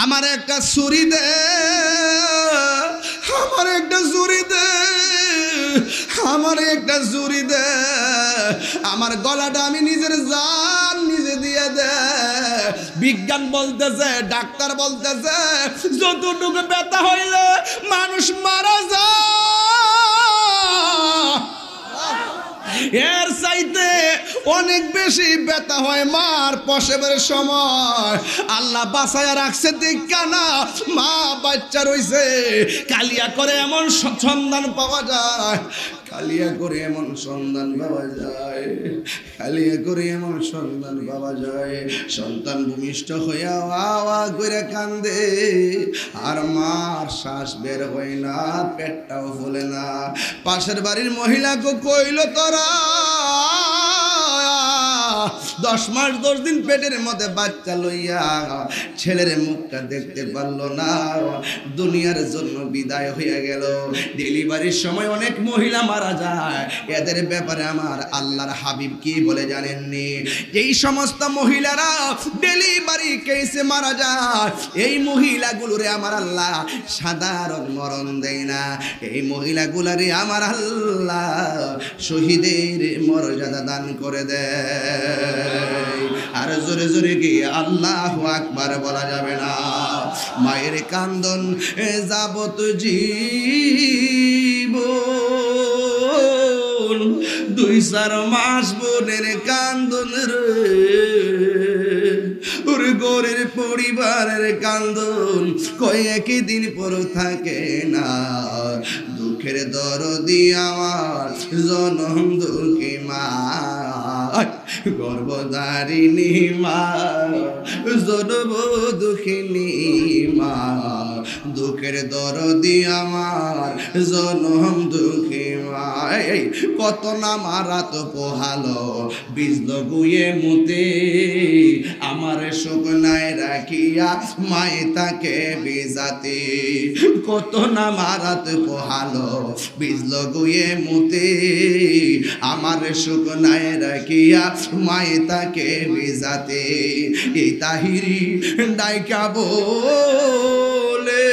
আমার একটা ছুরি দে, আমার একটা ছুরি দে, আমার একটা ছুরি দে, আমার গলাটা আমি নিজের জান নিজে দিয়ে দে। বিজ্ঞান বলতেছে, ডাক্তার বলতেছে যতটুকু ব্যথা হইলে মানুষ মারা যায়, এর চাইতে অনেক বেশি ব্যথা হয় মার প্রসবের সময়। আল্লাহ বাঁচায়া রাখছে দেখা না মা বাচ্চা রইছে, কালিয়া করে এমন সন্ধান পাওয়া যায়, কালিয়া করে এমন সন্ধান পাওয়া যায়, কালিয়া করে এমন সন্ধান পাওয়া যায়। সন্তান ভূমিষ্ঠ হইয়া আওয়া করে কান্দে, আর মার শ্বাস বের হয় না, পেটটাও ফোলে না। পাশের বাড়ির মহিলাকে কইল তোরা 10 মাস 10 দিন পেটের মধ্যে বাচ্চা লইয়া ছেলের মুখটা দেখতে পারলো না, দুনিয়ার জন্য বিদায় হইয়া গেল। ডেলিভারির সময় অনেক মহিলা মারা যায়, এদের ব্যাপারে আমার আল্লাহর হাবিব কি বলে জানেননি? এই সমস্ত মহিলারা ডেলিভারি কেসে মারা যায়, এই মহিলাগুলোরে আমার আল্লাহ সাধারণ মরণ দেয় না, এই মহিলাগুলারে আমার আল্লাহ শহীদের মর্যাদা দান করে দেয়। আর জোরে জোরে কি আল্লাহু আকবার বলা যাবে না? মায়ের কান্দন যাবত জীবন, 2-4 মাস বোনের কান্দন রে, ওর ঘরের পরিবারের কান্দন কয়েক দিন পর থাকে না। দুঃখের দরদি আমার জনম দুঃখী মা, গর্ভধারিণী মা, জনম দুঃখিনী মা, দুঃখের দরদি আমার জনম দুঃখী মা। কত না মারা তো পোহালো বিজল গুয়ে মুতে, আমার শুকনায় রাখিয়া মায়ে তাকে বিজাতে। কত না মারাত পোহালো বিজল গুয়ে মুতে, আমার শুকনায় রাখিয়া মায়ে তাকে বিজাতে। এই তাহিরি ডাইকা বলে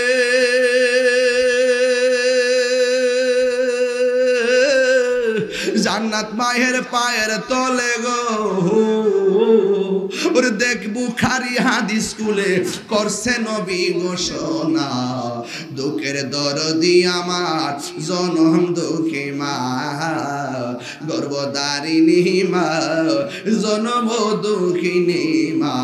জান্নাত মায়ের পায়ের তলে গো, ওরে দেখ বুখারী হাদিস কুলে করছে নবী ঘোষণা, দুঃখের দরদি আমার জনম দুঃখী মা, গর্ভধারিণী মা, জনম দুঃখিনী মা,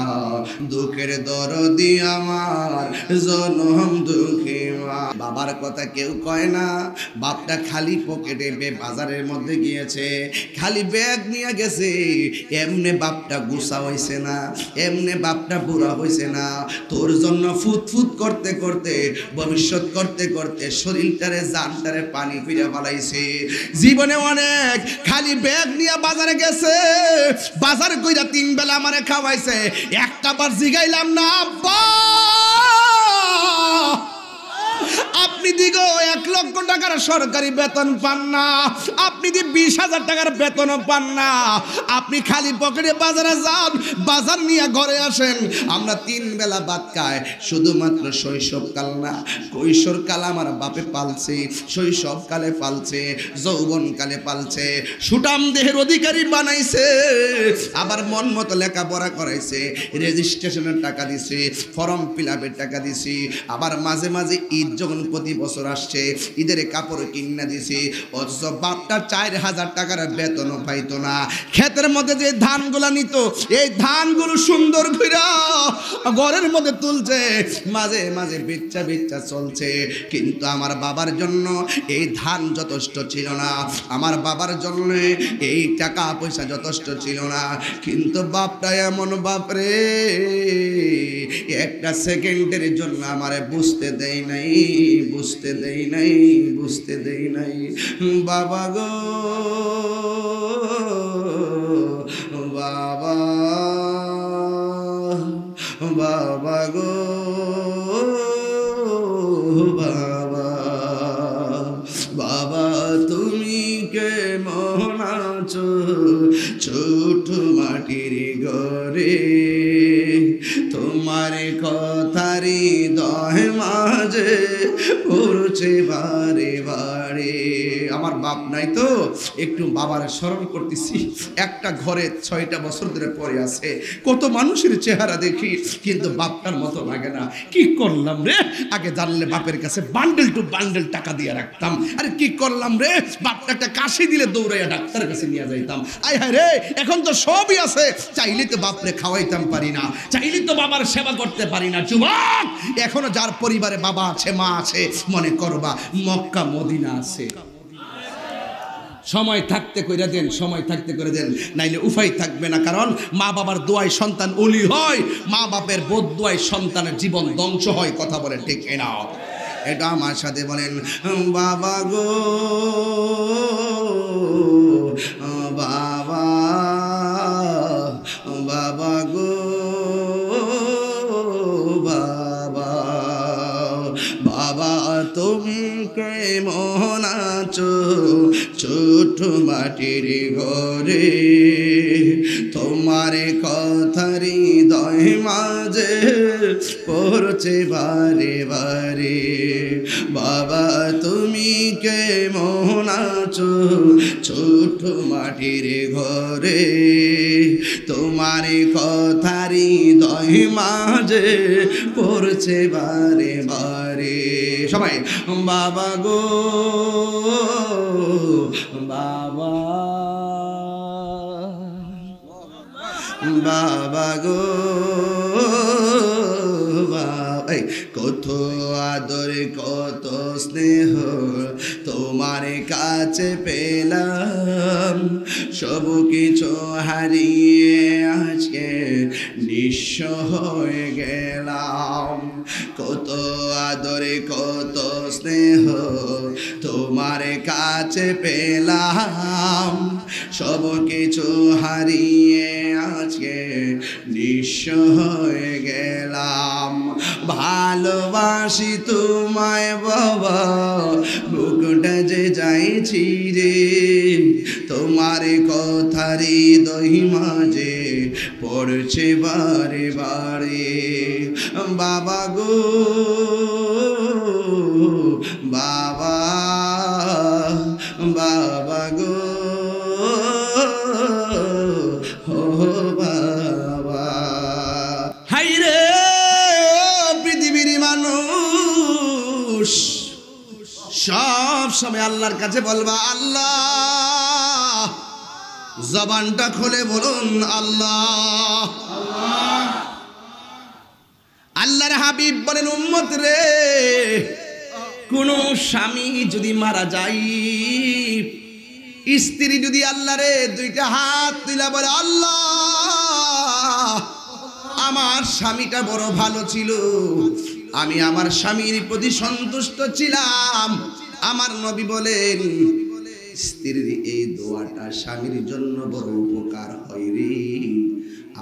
দুঃখের দরদি আমার জনম দুঃখী মা। বাবার কথা কেউ কয় না, বাপটা খালি পকেটে বাজারের মধ্যে গিয়েছে, খালি ব্যাগ নিয়ে গেছে, এমনে বাপটা গুছা হইছে না, এমনে বাপটা বুড়া হইছে না। তোর জন্য ফুটফুট করতে করতে, ভবিষ্যৎ করতে করতে শরীরটারে জানটারে পানি ফিরে ফেলাইছে। জীবনে অনেক খালি ব্যাগ নিয়ে বাজারে গেছে, বাজার কইরা 3 বেলা আমারে খাওয়াইছে, একটা বার জিগাইলাম না আব্বা আপনি দিগো 1 লক্ষ টাকার সরকারি বেতন পান না, আপনি দি 20,000 টাকার বেতন পান না, আপনি খালি পকেটে বাজারে যান, বাজার নিয়ে ঘরে আসেন, আমরা 3 বেলা ভাত খাই। শুধুমাত্র শৈশবকাল না, কৈশোরকাল আমার বাপে পালছে, শৈশবকালে পালছে, যৌবনকালে পালছে, সুটাম দেহের অধিকারী বানাইছে, আবার মন মতো লেখাপড়া করাইছে, রেজিস্ট্রেশনের টাকা দিছে, ফর্ম ফিলআপের টাকা দিছি, আবার মাঝে মাঝে ঈদ যখন প্রতি বছর আসছে ঈদের কাপড় কিনা দিছি। অথচ বাপটা 4,000 টাকার বেতন পাইতো না। ক্ষেতের মধ্যে যে ধানগুলা নিত, এই ধানগুলো সুন্দর কইরা ঘরের মধ্যে তুলছে, মাঝে মাঝে বিচ্ছা বিচ্ছা চলছে, কিন্তু আমার বাবার জন্য এই ধান যথেষ্ট ছিল না, আমার বাবার জন্য এই টাকা পয়সা যথেষ্ট ছিল না। কিন্তু বাপটা এমন বাপরে, একটা সেকেন্ডের জন্য আমারে বুঝতে দেই নাই, বুঝতে দেই নাই, বুঝতে দেই নাই। বাবা গো বাবা, বাবা গো বাবা, বাবা তুমি কেমন আছো ছোট মাটির ঘরে, তোমার কথারে হৃদয় মাঝে পড়ছে বারে বারে। আমার বাপ নাই তো একটু বাবার স্মরণ করতেছি। একটা ঘরে 6টা বছর ধরে পড়ে আছে, কত মানুষের চেহারা দেখি কিন্তু বাপটার মতো লাগে না। কি করলাম রে, আগে জানলে বাপের কাছে বান্ডেল টু বান্ডেল টাকা দিয়ে রাখতাম। আরে কি করলাম রে, বাপটা একটা কাশি দিলে দৌড়াইয়া ডাক্তারের কাছে নিয়ে যাইতাম। আয় হায় রে, এখন তো সবই আছে, চাইলে তো বাপরে খাওয়াইতাম পারি না, চাইলে তো বাবার সেবা করতে পারি না। যুবক, এখনো যার পরিবারে বাবা আছে মা আছে, মনে করবা মক্কা মদিনা আছে। সময় থাকতে করে দেন, সময় থাকতে করে দেন, নাইলে উপায় থাকবে না। কারণ মা বাবার দোয়ায় সন্তান ওলি হয়, মা বাপের বদদোয়ায় সন্তানের জীবন ধ্বংস হয়। কথা বলে ঠিক না? এটা আমার সাথে বলেন, বাবা গো বাবা, বাবা গো বাবা, বাবা তুমি কেমন আছো ছোট মাটির ঘরে, তোমার কথার হৃদয় মাঝে পড়ছে বারে বারে। বাবা তুমি কেমন আছো ছোট মাটির ঘরে, তোমার কথার হৃদয় মাঝে পড়ছে বারে বারে। সবাই বাবা গো বাবা, বাবা গো বাবা, কত আদর কত স্নেহ তোমার কাছে পেলাম, সব কিছু হারিয়ে আজকে নিঃস্ব হয়ে গেলাম। কত আদর কত স্নেহ তোমার কাছে পেলাম, সব কিছু হারিয়ে আজকে নিঃস্ব হয়ে গেলাম। ভালোবাসি তোমায় বাবা, বুকটা যে যাইছি রে, তোমার কথার হৃদয় মাঝে পড়ছে বারে বারে। বাবা গো বাবা, বাবা গো ও বাবা। হাই রে পৃথিবীর মানুষ, সব সময় আল্লাহর কাছে বলবা আল্লাহ, জবানটা খুলে বলুন আল্লাহ। আল্লাহর হাবিব বলেন উম্মত রে, কোন স্বামী যদি মারা যায়, স্ত্রী যদি আল্লাহ রে 2টা হাত তুলে বলে আল্লাহ আমার স্বামীটা বড় ভালো ছিল, আমি আমার স্বামীর প্রতি সন্তুষ্ট ছিলাম। আমার নবী বলেন স্ত্রীর এই দোয়াটা স্বামীর জন্য বড় উপকার হয় রে।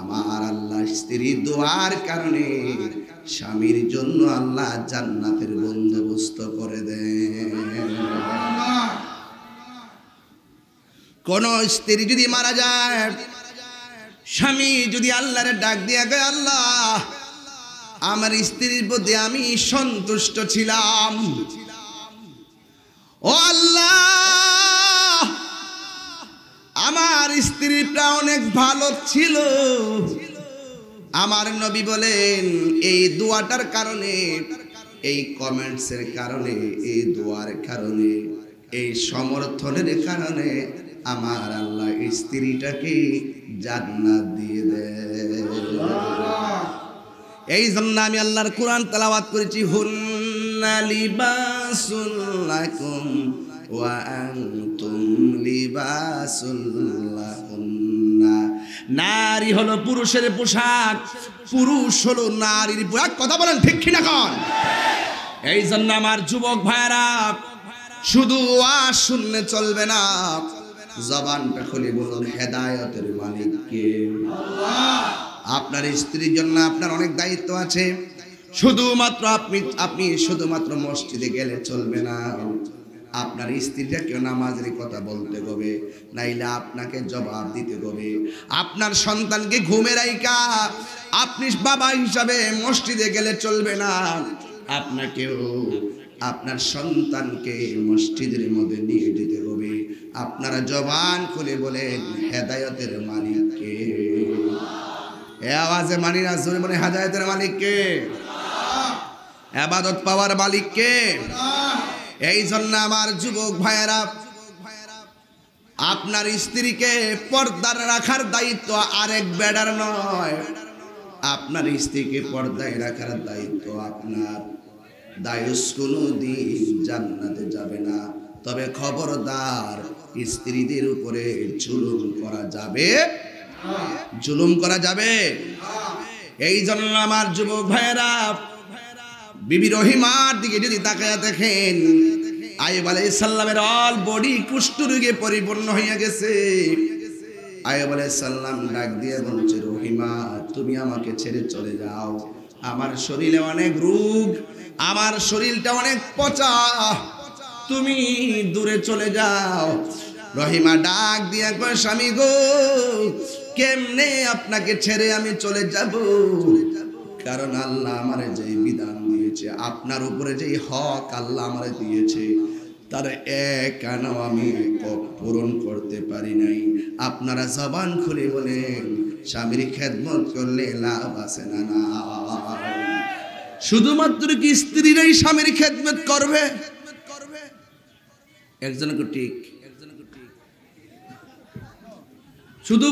আমার আল্লাহ স্ত্রীর দোয়ার কারণে স্বামীর জন্য আল্লাহ জান্নাতের বন্দোবস্ত করে দেন। কোন স্ত্রী যদি মারা যায়, স্বামী যদি আল্লাহরে ডাক দিয়া গয় আল্লাহ আমার স্ত্রীর প্রতি আমি সন্তুষ্ট ছিলাম, ও আল্লাহ আমার স্ত্রীটা অনেক ভালো ছিল। আমার নবী বলেন এই দোয়াটার কারণে, এই কমেন্টসের কারণে, এই দোয়ার কারণে, এই সমর্থনের কারণে আমার আল্লাহ স্ত্রীটাকে জান্নাত দিয়ে দেয়। এই জন্য আমি আল্লাহর কোরআন তেলাওয়াত করেছি, হুন্না লিবাসুল লাকুম ওয়া আনতুম লিবাসুল লাহুন্না। নারী হলো পুরুষের পোশাক, পুরুষ হলো নারীর পোশাক। কথা বলেন ঠিক কিনা কোন? এই জন্য আমার যুবক ভাইরা শুধু ওয়াজ শুনলে চলবে না, জবানটা খুলে বলুন হেদায়েতের মালিক কে? আল্লাহ। আপনার স্ত্রীর জন্য আপনার অনেক দায়িত্ব আছে। শুধুমাত্র আপনি শুধুমাত্র মসজিদে গেলে চলবে না, আপনার স্ত্রীটাকে নামাজের কথা বলতে হবে, নাইলে আপনাকে জবাব দিতে হবে। আপনার সন্তানকে ঘুমে রাইকা আপনি বাবা হিসাবে মসজিদে গেলে চলবে না, আপনাকেও আপনার সন্তানকে মসজিদের মধ্যে নিয়ে যেতে হবে। আপনারা জবান খুলে বলেন হেদায়েতের মালিক কে? এ আওয়াজে মানি না, জোরে বলে হেদায়েতের মালিক কে? ইবাদত পাওয়ার মালিক কে? এই জন্য আমার যুবক ভাইয়েরা, আপনার স্ত্রীকে পর্দার রাখার দায়িত্ব আরেক বেডার নয়, আপনার স্ত্রীকে পর্দায় রাখার দায়িত্ব আপনার। দায়ুস কোনোদিন জান্নাতে যাবে না, তবে খবরদার স্ত্রীদের উপরে জুলুম করা যাবে, জুলুম করা যাবে। এই জন্য আমার যুবক ভাইয়েরা, বিবি রহিমার দিকে যদি তাকায়া দেখেন, আইয়ুব আলাইহিস সালামের অল বডি কুষ্ঠরোগে পরিপূর্ণ হয়ে গেছে। আইয়ুব আলাইহিস সালাম ডাক দিয়ে বলছে, রহিমা তুমি আমাকে ছেড়ে চলে যাও, আমার শরীরে অনেক রোগ, আমার শরীরটা অনেক পচা, তুমি দূরে চলে যাও। রহিমা ডাক দিয়া কয়, স্বামী গো কেমনে আপনাকে ছেড়ে আমি চলে যাব? কারণ আল্লাহ আমারে যে বিধান দিয়েছে, আপনার উপরে যে হক আল্লাহ আমারে দিয়েছে, তার এক আনাও আমি পূরণ করতে পারি নাই। আপনারা জবান খুলে বলেন স্বামীর খেদমত করলে লাভ আছে না? না, শুধুমাত্র কি স্ত্রীরাই স্বামীর খেদমত করবে? একজনকে ঠিক, শুধু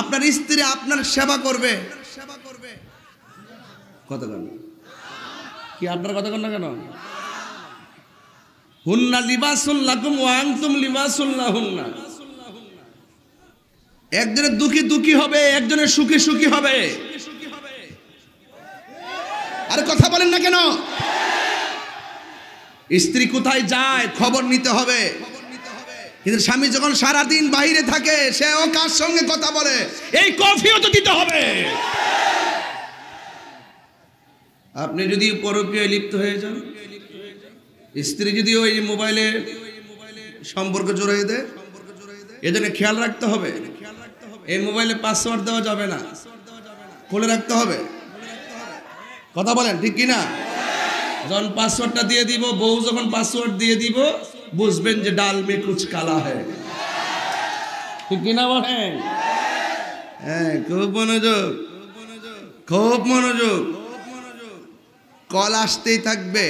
আপনার স্ত্রী আপনার সেবা করবে? কথা কেন কি আপনার কথা কেন কেন? হুন্না লিবাসুল লাকুম ওয়া আনতুম লিবাসুল লাহুন্না। একজনের দুঃখী দুঃখী হবে, একজনের সুখী সুখী হবে। আর কথা বলেন না কেন? স্ত্রী কোথায় যায় খবর নিতে হবে, কিন্তু স্বামী যখন সারাদিন বাইরে থাকে, সেও কার সঙ্গে কথা বলে, এই কফিও তো দিতে হবে। আপনি যদি পরকীয়ায় লিপ্ত হয়ে যান, স্ত্রী যদি ওই মোবাইলে সম্পর্ক জড়িয়ে দেয়, এজন্য খেয়াল রাখতে হবে। এই মোবাইলে পাসওয়ার্ড দেওয়া যাবে না, খুলে রাখতে হবে। কথা বলেন ঠিক কিনা? যখন পাসওয়ার্ডটা দিয়ে দিব, বউ যখন পাসওয়ার্ড দিয়ে দিব, বুঝবেন যে ডাল মে কুছ কালা হ্যায়। ঠিক কিনা বলেন? হ্যাঁ, খুব মনোযোগ, খুব মনোযোগ। কল আসতেই থাকবে।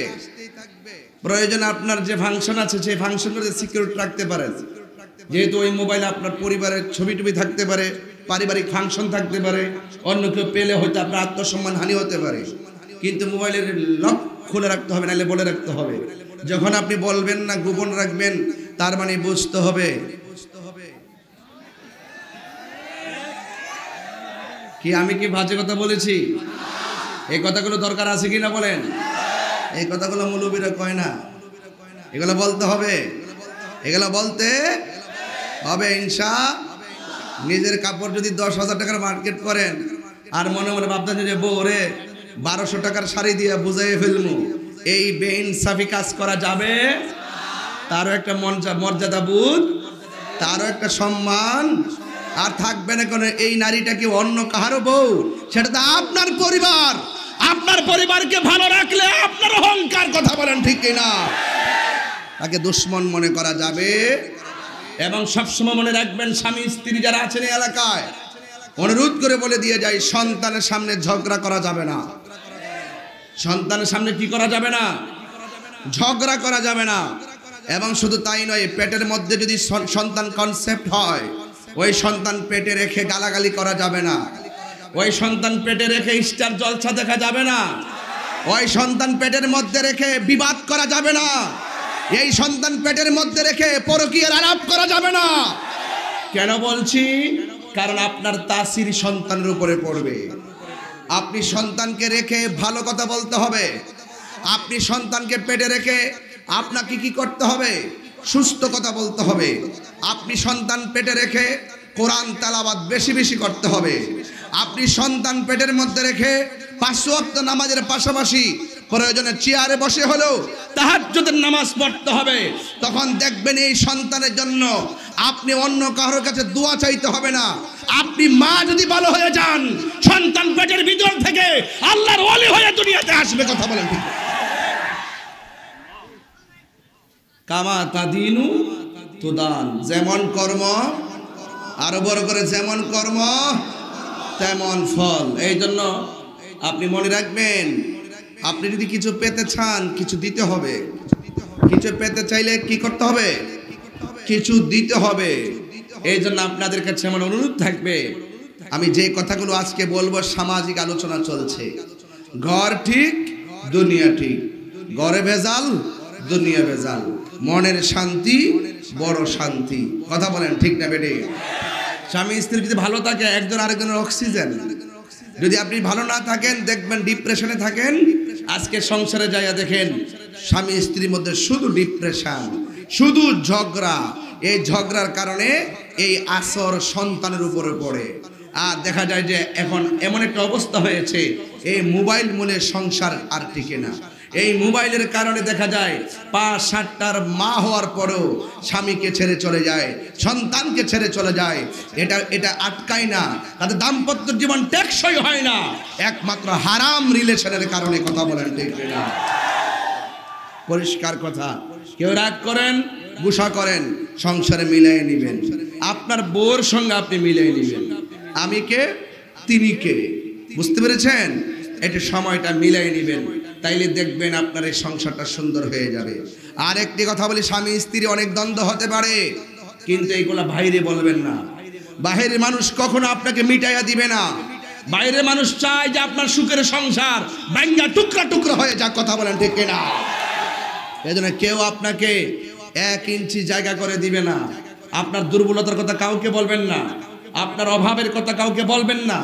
প্রয়োজন আপনার যে ফাংশন আছে, সেই ফাংশনগুলোতে সিকিউরিটি রাখতে পারেন। যেহেতু ওই মোবাইলে আপনার পরিবারের ছবি টবি থাকতে পারে, পারিবারিক ফাংশন থাকতে পারে, অন্য কেউ পেলে হয়তো আপনার আত্মসম্মান হানি হতে পারে। কিন্তু মোবাইলের লক খুলে রাখতে হবে, নাহলে বলে রাখতে হবে। যখন আপনি বলবেন না, গোপন রাখবেন, তার মানে বুঝতে হবে কি আমি কি বাজে কথা বলেছি। এই কথাগুলো দরকার আছে কিনা বলেন? এই কথাগুলো মৌলবীরা কয় না, এগুলো বলতে হবে, এগুলো বলতে হবে ইনশাআল্লাহ। নিজের কাপড় যদি 10,000 টাকার মার্কেট করেন, আর মনে মনে ভাবতেন যে বউ রে 1200 টাকার শাড়ি দিয়ে বুঝাইয়ে ফেলবো, এই বেইনসাফি কাজ করা যাবে? তারও একটা মর্যাদা বোধ, তারও একটা সম্মান আর থাকবে না। কোনো এই নারীটা কি অন্য কাহারও বউ? সেটা তো আপনার পরিবার। আপনার পরিবারকে ভালো রাখলে আপনার অহংকার, কথা বলেন ঠিক কিনা? তাকে দুশ্মন মনে করা যাবে। এবং সবসময় মনে রাখবেন, স্বামী স্ত্রী যারা আছেন এই এলাকায়, অনুরোধ করে বলে দিয়ে যাই, সন্তানের সামনে ঝগড়া করা যাবে না। সন্তানের সামনে কি করা যাবে না? ঝগড়া করা যাবে না। এবং শুধু তাই নয়, পেটের মধ্যে যদি সন্তান কনসেপ্ট হয়, ওই সন্তান পেটে রেখে গালাগালি করা যাবে না। ওই সন্তান পেটে রেখে স্টার জলসা দেখা যাবে না। ওই সন্তান পেটের মধ্যে রেখে বিবাদ করা যাবে না। এই সন্তান পেটের মধ্যে রেখে পরকীয়ার আলাপ করা যাবে না। কেন বলছি? কারণ আপনার তাসির সন্তানের উপরে পড়বে। আপনি সন্তানকে রেখে ভালো কথা বলতে হবে। আপনি সন্তানকে পেটে রেখে আপনাকে কি করতে হবে? সুস্থ কথা বলতে হবে। আপনি সন্তান পেটে রেখে কোরআন তেলাওয়াত বেশি বেশি করতে হবে। আপনি সন্তান পেটের মধ্যে রেখে 5 ওয়াক্ত নামাজের পাশাপাশি প্রয়োজনে চেয়ারে বসে হলেও তাহাজ্জুদের নামাজ পড়তে হবে। তখন দেখবেন এই সন্তানের জন্য আপনি অন্য কারোর কাছে দোয়া চাইতে হবে না। আপনি মা যদি ভালো হয়ে যান, সন্তান পেটের ভিতর থেকে আল্লাহর ওলি হয়ে দুনিয়াতে আসবে। কথা বলেন ঠিক? কামা তাদিনু তুদান, যেমন কর্ম, আরো বড় করে যেমন কর্ম তেমন ফল। এই জন্য আপনি মনে রাখবেন, আপনি যদি কিছু পেতে চান কিছু দিতে হবে। কিছু পেতে চাইলে কি করতে হবে? কিছু দিতে হবে। এই জন্য আপনাদের কাছে আমার অনুরোধ থাকবে, আমি যে কথাগুলো আজকে বলবো সামাজিক আলোচনা চলছে। ঘর ঠিক দুনিয়া ঠিক, ঘরে ভেজাল দুনিয়া ভেজাল, মনের শান্তি বড় শান্তি। কথা বলেন ঠিক না বেটে? স্বামী স্ত্রী যদি ভালো থাকে, একজন আরেকজনের অক্সিজেন। যদি আপনি ভালো না থাকেন, দেখবেন ডিপ্রেশনে থাকেন। আজকে সংসারে যাইয়া দেখেন স্বামী স্ত্রীর মধ্যে শুধু ডিপ্রেশন, শুধু ঝগড়া। এই ঝগড়ার কারণে এই আসর সন্তানের উপরে পড়ে। আর দেখা যায় যে এখন এমন একটা অবস্থা হয়েছে, এই মোবাইল মূলে সংসার আর টিকে না। এই মোবাইলের কারণে দেখা যায় ৫-৭টার মা হওয়ার পরেও স্বামীকে ছেড়ে চলে যায়, সন্তানকে ছেড়ে চলে যায়। এটা আটকায় না, তাদের দাম্পত্য জীবন টেকসই হয় না, একমাত্র হারাম রিলেশনের কারণে। কথা বলেন ঠিক না? পরিষ্কার কথা। কেউ রাগ করেন, গুসা করেন, সংসারে মিলিয়ে নিবেন। আপনার বউর সঙ্গে আপনি মিলিয়ে নিবেন, আমি কে তিনি কে, বুঝতে পেরেছেন? এটা সময়টা মিলিয়ে নিবেন, তাইলে দেখবেন আপনার এই সংসারটা সুন্দর হয়ে যাবে। আর একটি কথা বলি, স্বামী স্ত্রী অনেক দ্বন্দ্ব হতে পারে, কিন্তু এইগুলা বাইরে বলবেন না। বাইরের মানুষ কখনো আপনাকে মিটাইয়া দিবে না। বাইরের মানুষ চায় যে আপনার সুখের সংসার ভাঙা টুকরা টুকরা হয়ে যাক। কথা বলেন ঠিক কিনা? এই জন্য কেউ আপনাকে 1 ইঞ্চি জায়গা করে দিবে না। আপনার দুর্বলতার কথা কাউকে বলবেন না, আপনার অভাবের কথা কাউকে বলবেন না,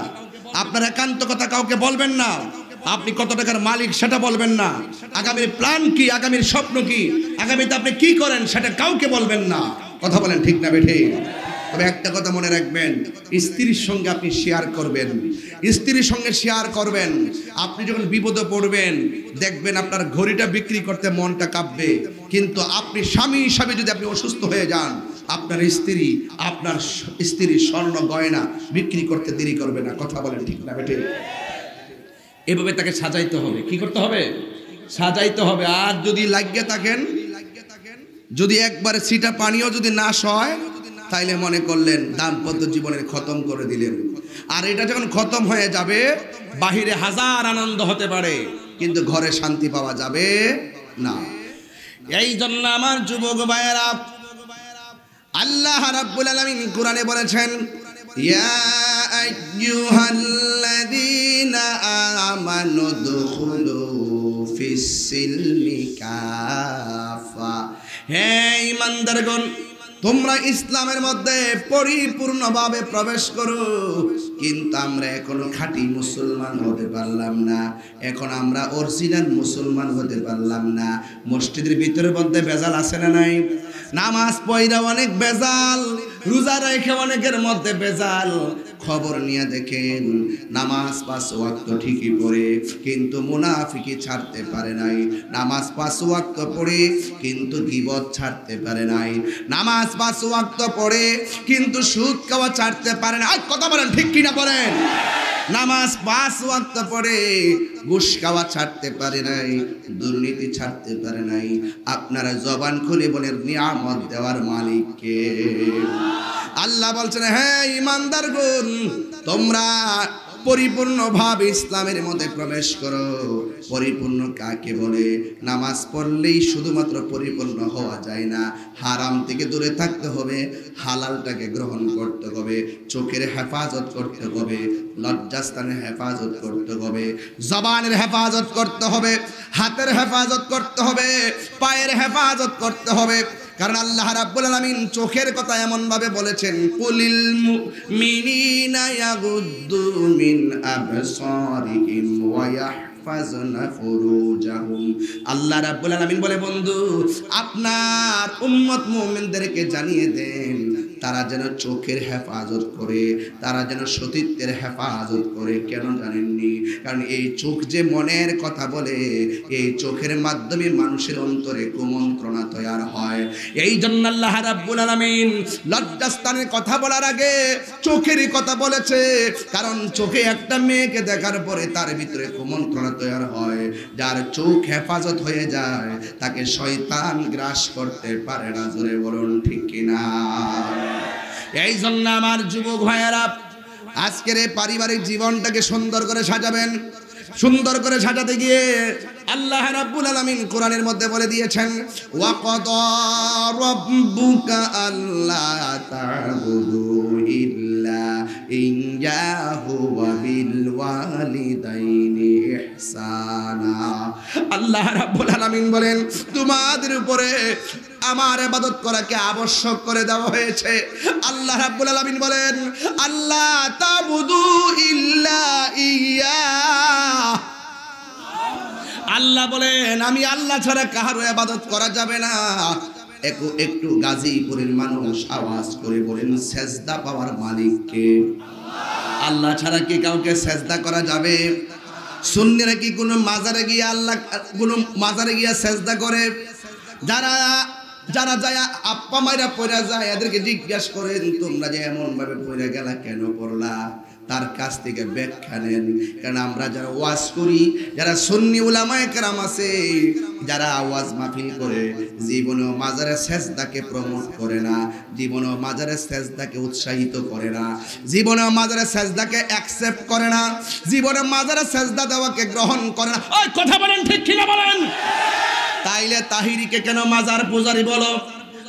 আপনার একান্ত কথা কাউকে বলবেন না, আপনি কত টাকার মালিক সেটা বলবেন না, আগামীর প্ল্যান কি, আগামীর স্বপ্ন কি, আগামীতে আপনি কি করেন সেটা কাউকে বলবেন না। কথা বলেন ঠিক না বেঠে? তবে একটা কথা মনে রাখবেন, স্ত্রীর সঙ্গে আপনি শেয়ার করবেন, স্ত্রীর সঙ্গে শেয়ার করবেন। আপনি যখন বিপদে পড়বেন, দেখবেন আপনার ঘড়িটা বিক্রি করতে মনটা কাঁপবে, কিন্তু আপনি স্বামী হিসাবে যদি আপনি অসুস্থ হয়ে যান, আপনার স্ত্রীর স্বর্ণ গয়না বিক্রি করতে দেরি করবে না। কথা বলেন ঠিক না বেটে? এভাবে তাকে সাজাইতে হবে। কি করতে হবে? সাজাইতে হবে। আর যদি লাগিয়ে থাকেন, যদি একবারে সিটা পানিও যদি না সয়, তাইলে মনে করলেন দাম্পত্য জীবনের খতম করে দিলেন। আর এটা যখন খতম হয়ে যাবে, বাহিরে হাজার আনন্দ হতে পারে, কিন্তু ঘরে শান্তি পাওয়া যাবে না। এই জন্য আমার যুবক ভাইয়েরা, আল্লাহ রাব্বুল আলামিন কোরআনে বলেছেন, ইয়া আইয়ুহাল্লাযীনা আমানু দুখুলু ফিস সিলমি কাফা। হে ঈমানদারগণ, তোমরা ইসলামের মধ্যে পরিপূর্ণভাবে প্রবেশ করো। কিন্তু আমরা এখনো খাঁটি মুসলমান হতে পারলাম না, এখন আমরা অরিজিনাল মুসলমান হতে পারলাম না। মসজিদের ভিতরের মধ্যে ভেজাল আছে না নাই? নামাজ পয়রা অনেক ভেজাল, রোজা রেখে অনেকের মধ্যে ভেজাল। খবর নিয়ে দেখেন, নামাজ 5 ওয়াক্ত ঠিকই পড়ে, কিন্তু মুনাফিকি ছাড়তে পারে নাই। নামাজ 5 ওয়াক্ত পড়ে, কিন্তু গীবত ছাড়তে পারে নাই। নামাজ 5 ওয়াক্ত পড়ে, কিন্তু সুদ খাওয়া ছাড়তে পারে না। কথা বলেন ঠিক কিনা বলেন? নামাজ 5 ওয়াক্ত পড়ে, ঘুষ খাওয়া ছাড়তে পারে নাই, দুর্নীতি ছাড়তে পারে নাই। আপনারা জবান খুলে বলেন, নিয়ামত দেওয়ার মালিক কে? আল্লাহ বলছেন, হ্যাঁ ঈমানদারগণ, তোমরা পরিপূর্ণভাবে ইসলামের মধ্যে প্রবেশ করো। পরিপূর্ণ কাকে বলে? নামাজ পড়লেই শুধুমাত্র পরিপূর্ণ হওয়া যায় না, হারাম থেকে দূরে থাকতে হবে, হালালটাকে গ্রহণ করতে হবে, চোখের হেফাজত করতে হবে, লজ্জাস্থানের হেফাজত করতে হবে, জবানের হেফাজত করতে হবে, হাতের হেফাজত করতে হবে, পায়ের হেফাজত করতে হবে। কারণ আল্লাহ রাব্বুল আলামিন চোখের কথা এমন ভাবে বলেছেন, কুলিল মুমিনিনা ইয়াগুদ্দু মিন আবসারিহিম ওয়া ইয়াহফাজনা ফুরুজাহুম। আল্লাহ রাব্বুল আলামিন বলে, বন্ধু আপনার উম্মত মুমিনদেরকে জানিয়ে দেন, তারা যেন চোখের হেফাজত করে, তারা যেন সতীত্বের হেফাজত করে। কেন জানেননি? কারণ এই চোখ যে মনের কথা বলে, এই চোখের মাধ্যমে মানুষের অন্তরে কুমন্ত্রণা তৈরি হয়। এই জন্য আল্লাহ রাব্বুল আলামিন লজ্জাস্থানের কথা বলার আগে চোখেরই কথা বলেছে। কারণ চোখে একটা মেয়েকে দেখার পরে তার ভিতরে কুমন্ত্রণা তৈরি হয়। যার চোখ হেফাজত হয়ে যায় তাকে শয়তান গ্রাস করতে পারে না। জোরে বলুন ঠিক কিনা? এই জন্য আমার যুবক ভাইয়েরা, আজকের এই পারিবারিক জীবনটাকে সুন্দর করে সাজাবেন। সুন্দর করে সাজাতে গিয়ে আল্লাহ রাব্বুল আলামিন কোরআনের মধ্যে বলে দিয়েছেন, ওয়া ক্বাদা রাব্বুকা আল্লা তা'বুদু ইল্লা ইয়্যাহু ওয়া বিল ওয়ালিদাইনি ইহসানা। আল্লাহ রাব্বুল আলামিন বলেন, তোমাদের উপরে আমার ইবাদত করাকে আবশ্যক করে দেওয়া হয়েছে। আল্লাহ রাব্বুল আলামিন বলেন, আল্লাহ তা'বুদু ইল্লা ইয়্যা। আল্লাহ বলেন, আমি আল্লাহ ছাড়া কারো ইবাদত করা যাবে না। একটু গাজীপুরের মানুষ আওয়াজ করে বলেন, সেজদা পাওয়ার মালিক কে? আল্লাহ ছাড়া কি কাউকে সেজদা করা যাবে? সুন্নিরা কি কোনো মাজারে গিয়ে কোনো মাজারে গিয়ে সেজদা করে? যারা যায় আপ্পা মাইরা পড়া যায়, এদেরকে জিজ্ঞাসা করেন, তোমরা যে এমন ভাবে পড়ে গেলা, কেন পড়লা? তার কাছ থেকে ব্যাখ্যা নেন। কারণ আমরা যারা ওয়াজ করি, যারা সুন্নি উলামায়ে কেরাম আছে, যারা আওয়াজ মাহফিল করে, জীবনেও মাজারে সেজদাকে প্রমোট করে না, জীবনেও মাজারে সেজদাকে উৎসাহিত করে না, জীবনেও মাজারে সেজদাকে অ্যাকসেপ্ট করে না, জীবনে মাজারে সেজদা দেওয়াকে গ্রহণ করে না। ওই কথা বলেন ঠিক কিনা বলেন? তাইলে তাহিরিকে কেন মাজার পূজারি বলো?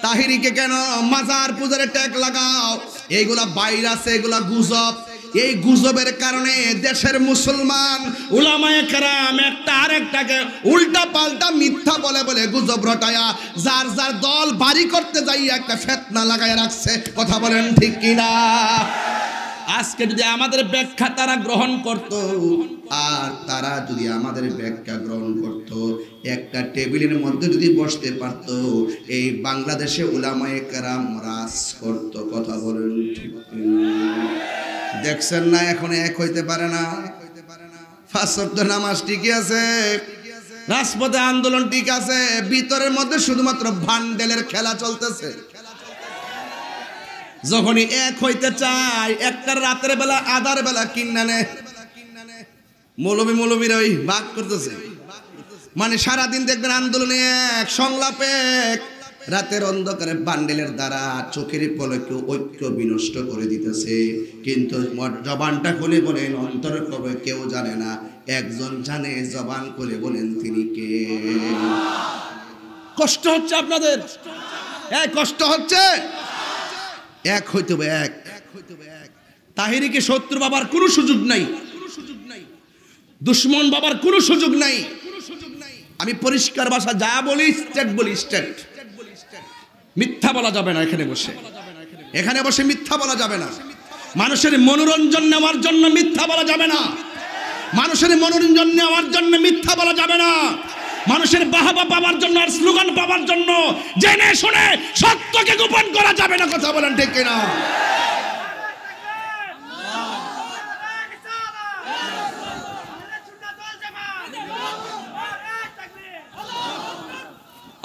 তাহিরিকে কেন মাজার পূজারে ট্যাগ লাগাও? এইগুলা ভাইরাস, এগুলা গুজব। এই গুজবের কারণে দেশের মুসলমান উলামায়ে কেরাম একটা আরেকটাকে উল্টা পাল্টা মিথ্যা বলে বলে গুজব রটায়া যার যার দল বাড়ি করতে যাইয়া একটা ফিতনা লাগায় রাখছে। কথা বলেন ঠিক কিনা? আজকে যদি আমাদের ব্যাখ্যা তারা গ্রহণ করত, আর তারা যদি আমাদের ব্যাখ্যা গ্রহণ করত, একটা টেবিলের মধ্যে যদি বসতে পারত, এই বাংলাদেশে উলামায়ে কেরাম রাজ করত। কথা বলেন ঠিক কিনা? দেখছেন না, এখন এক হইতে পারে না। পাঁচ ওয়াক্ত নামাজ ঠিকই আছে, রাজপথে আন্দোলন ঠিক আছে, ভিতরের মধ্যে শুধুমাত্র ভান্ডেলের খেলা চলতেছে। যখনই এক হইতে চায়, একটা রাতের বেলা আধার বেলা কিন্নানে মৌলবীরা ওই ভাগ করতেছে। মানে সারাদিন দেখবেন আন্দোলনে এক, সংলাপে এক, রাতের অন্ধকারে বান্ডেলের দ্বারা চোখের পলকে ঐক্য বিনষ্ট করে দিতেছে। কিন্তু জবানটা খুলে বলেন, অন্তর কবে কেউ জানে না, একজন জানে, জবান খুলে বলেন তিনি কে। কষ্ট হচ্ছে আপনাদের? কষ্ট হচ্ছে? এক হইতে হবে, এক। তাহিরিকে শত্রু বাবার কোনো সুযোগ নাই, দুশ্মন বাবার কোনো সুযোগ নাই। আমি পরিষ্কার ভাষা যা বলি, স্টেট বলি, স্টেট। মিথ্যা বলা যাবে না। এখানে বসে মিথ্যা বলা যাবে না। মানুষের মনোরঞ্জন নেওয়ার জন্য মিথ্যা বলা যাবে না। মানুষের মনোরঞ্জন নেওয়ার জন্য মিথ্যা বলা যাবে না। মানুষের বাহবা পাওয়ার জন্য আর স্লোগান পাওয়ার জন্য জেনে শুনে সত্যকে গোপন করা যাবে না। কথা বলেন ঠিক কিনা?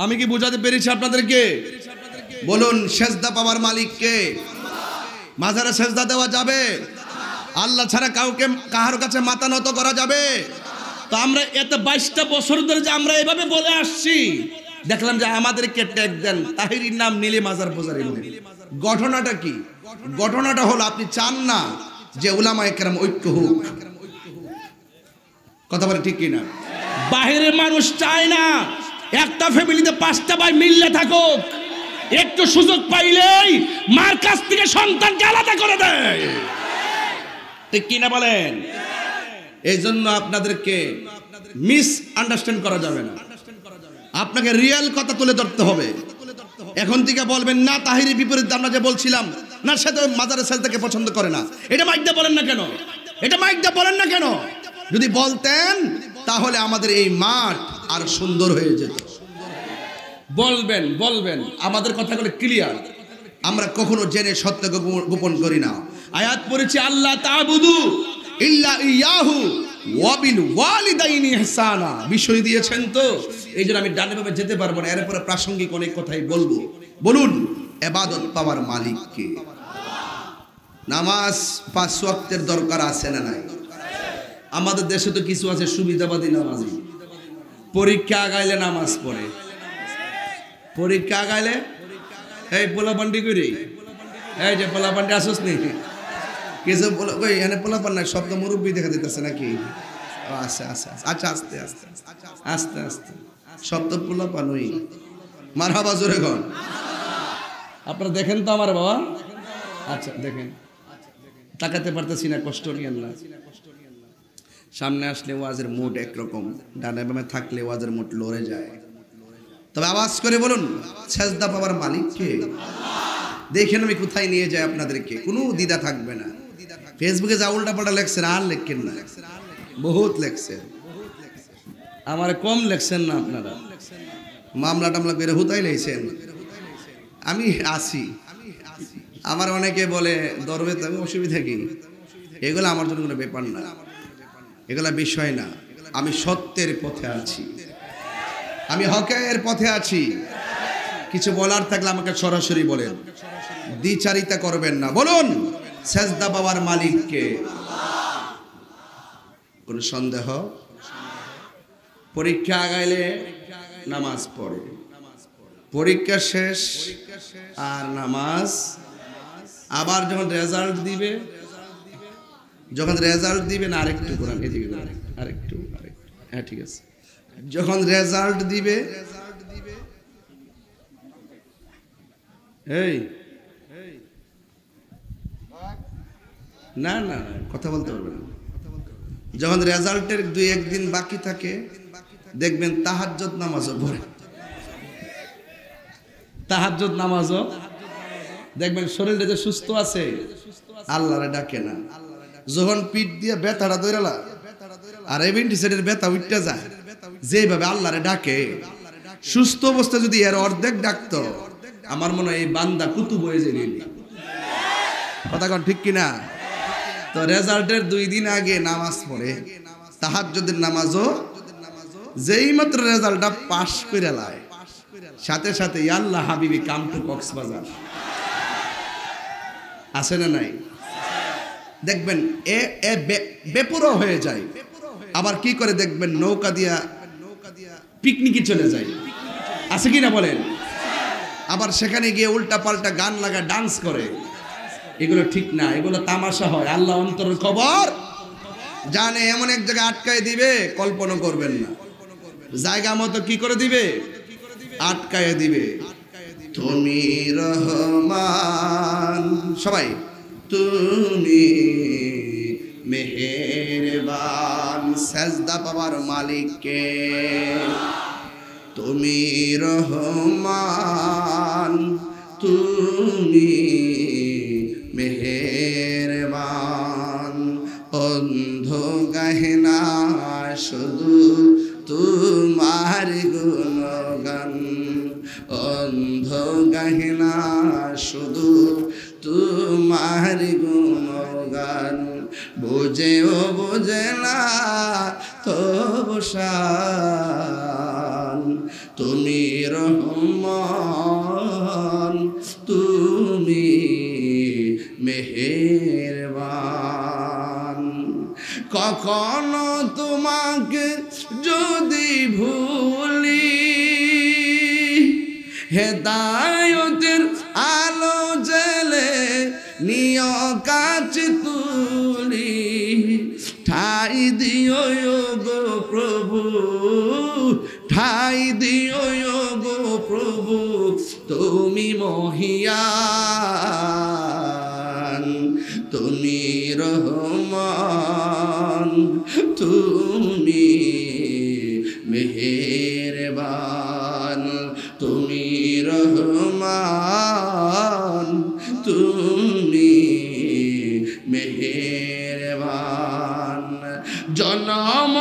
আমি কি বোঝাতে পেরেছি আপনাদেরকে? বলুন, সেজদা পাওয়ার মালিক কে? মাজারে সেজদা দেওয়া যাবে? আল্লাহ ছাড়া কাউকে কাহার কাছে মাথা নত করা যাবে? তো আমরা এত 22টা বছর ধরে যে আমরা এভাবে বলে আসছি, দেখলাম যে আমাদেরকে ট্যাগ দেন, তাহিরির নাম নিলে মাজার পূজারি বলে। ঘটনাটা কি? ঘটনাটা হলো, আপনি চান না যে উলামায়ে কেরাম ঐক্য হোক। কথা বলে ঠিক কিনা? বাহিরের মানুষ চায় না একটা ফ্যামিলিতে 5টা ভাই মিললে থাকুক। একটু সুযোগ পাইলেই মার কাছ থেকে সন্তানকে আলাদা করে দেয়। ঠিক কিনা বলেন? এই জন্য আপনাদেরকে মিস আন্ডারস্ট্যান্ড করা যাবে না। আপনাকে রিয়েল কথা তুলে ধরতে হবে। এখন থেকে বলবেন না তাহিরি বিপরীত, আমরা যে বলছিলাম না, সে তো মাজারে সেজদাকে পছন্দ করে না। এটা মাইকটা বলেন না কেন? এটা মাইকটা বলেন না কেন? যদি বলতেন তাহলে আমাদের এই মাঠ আর সুন্দর হয়ে যেত। বলবেন, আমাদের কথাগুলো ক্লিয়ার। আমরা কখনো জেনে সত্যকে গোপন করি না। আয়াত পড়েছি আল্লাহ তা'বুদু ইল্লা ইয়াহু ওয়া বিল ওয়ালিদাইনি ইহসানা, বিষয় দিয়েছেন তো এই জন্য আমি ডানে বামে যেতে পারবো না, এরপরে প্রাসঙ্গিক অনেক কথাই বলবো। বলুন ইবাদত পাওয়ার মালিক কে? নামাজ 5 ওয়াক্তের দরকার আছে না নাই? আমাদের দেশে তো কিছু আছে সুবিধাবাদী নামাজি, পরীক্ষা আগাইলে নামাজ পড়ে, পরীক্ষা আগাইলে এই পোলাপান্ডি করি, এই যে পোলাপান্ডি আসোস নি কিছু এখানে পোলাপান না, শব্দ মুরব্বী দেখা দিতেছে নাকি? আচ্ছা আচ্ছা আচ্ছা, আস্তে আস্তে আস্তে আস্তে শব্দ পোলাপান ওই মারহাবা জোরে গন। আপনারা দেখেন তো আমার বাবা? আচ্ছা দেখেন, তাকাতে পারতেছি না, কষ্ট নিয়েন না। সামনে আসলে ওয়াজের মুড একরকম, ডানে বামে থাকলে ওয়াজের মুড লড়ে যায়। তবে আওয়াজ করে বলুন সেজদা পাওয়ার মালিক কে? দেখেন আমি কোথায় নিয়ে যাই আপনাদেরকে, কোনো দ্বিধা থাকবে না। ফেসবুকে যা উল্টা পাল্টা লেখছেন আর লেখেন না, বহুত লেখছেন, আমার কম লেখছেন না আপনারা। মামলা টামলা করে হুতাই লেছেন, আমি আসি। আমার অনেকে বলে দরবে আমি অসুবিধা কি, এগুলো আমার জন্য কোনো ব্যাপার না, এগুলা বিষয় না। আমি সত্যের পথে আছি, আমি হকের পথে আছি। কিছু বলার থাকলে আমাকে সরাসরি বলেন, দ্বিচারিতা করবেন না। বলুন সেজদা পাওয়ার মালিক কে? কোন সন্দেহ? পরীক্ষা আগাইলে নামাজ পড়ে, পরীক্ষা শেষ আর নামাজ। আবার যখন রেজাল্ট দিবে, যখন রেজাল্ট দিবে না, আরেকটু কোরআন এদিকে আরেকটু, হ্যাঁ ঠিক আছে, যখন রেজাল্ট দিবে এই না না কথা বলতে পারবে না, যখন রেজাল্টের 2-1 দিন বাকি থাকে দেখবেন তাহাজ্জুদ নামাজও পড়ে, তাহাজ্জুদ নামাজও দেখবেন শরীরটা যে সুস্থ আছে আল্লাহরে ডাকে না। যখন পিঠ দিয়ে ব্যথাটা দৌড়ালা আর এভেন্টিসাইডের ব্যথা উঠতে যায়, যেভাবে আল্লাহরে ডাকে, সুস্থ অবস্থা যদি এর অর্ধেক ডাকতো, আমার মনে হয় এই বান্দা কুতুব হয়ে যাবে। কথা কন ঠিক কিনা? তো রেজাল্টের 2 দিন আগে নামাজ পড়ে, তাহাজ্জুদের নামাজও যেই মাত্র রেজাল্টটা পাস করে লায়, সাথে সাথে আল্লাহ হাবিবি কাম টু কক্সবাজার, আছে না নাই? দেখবেন এ বেপুরো হয়ে যায়। আবার কি করে দেখবেন নৌকা দিয়া পিকনিকে চলে যায়, আছে কি না বলেন? আবার সেখানে গিয়ে উল্টা পাল্টা গান লাগা ডান্স করে, এগুলো ঠিক না, এগুলো তামাশা হয়। আল্লাহ অন্তরের খবর জানে, এমন এক জায়গায় আটকায় দিবে কল্পনা করবেন না, জায়গা মতো কি করে দিবে? আটকায় দিবে। তুমি রহমান, সবাই তুমি মেহেরবান, সেজদা পাওয়ার মালিক কে? তুমি রহমান, তুমি মেহেরবান, অন্ধ গাহিনা শুধু তোমার গুণগান, অন্ধ গাহিনা শুধু তোমার গুণগান, বুঝেও বোঝে না তবু শান, তুমি রহমান, তুমি মেহেরবান। কখনো তোমাকে যদি ভুলি, হেদায়েতের আলো জ্বেলে নিয় কাছে তুলি, ঠাই দিও গো প্রভু, ঠাই দিও গো প্রভু, তুমি মহিয়ান, তুমি রহমান, তুমি মেহেরবান, তুমি রহমান, তুমি মেহেরবান। জনম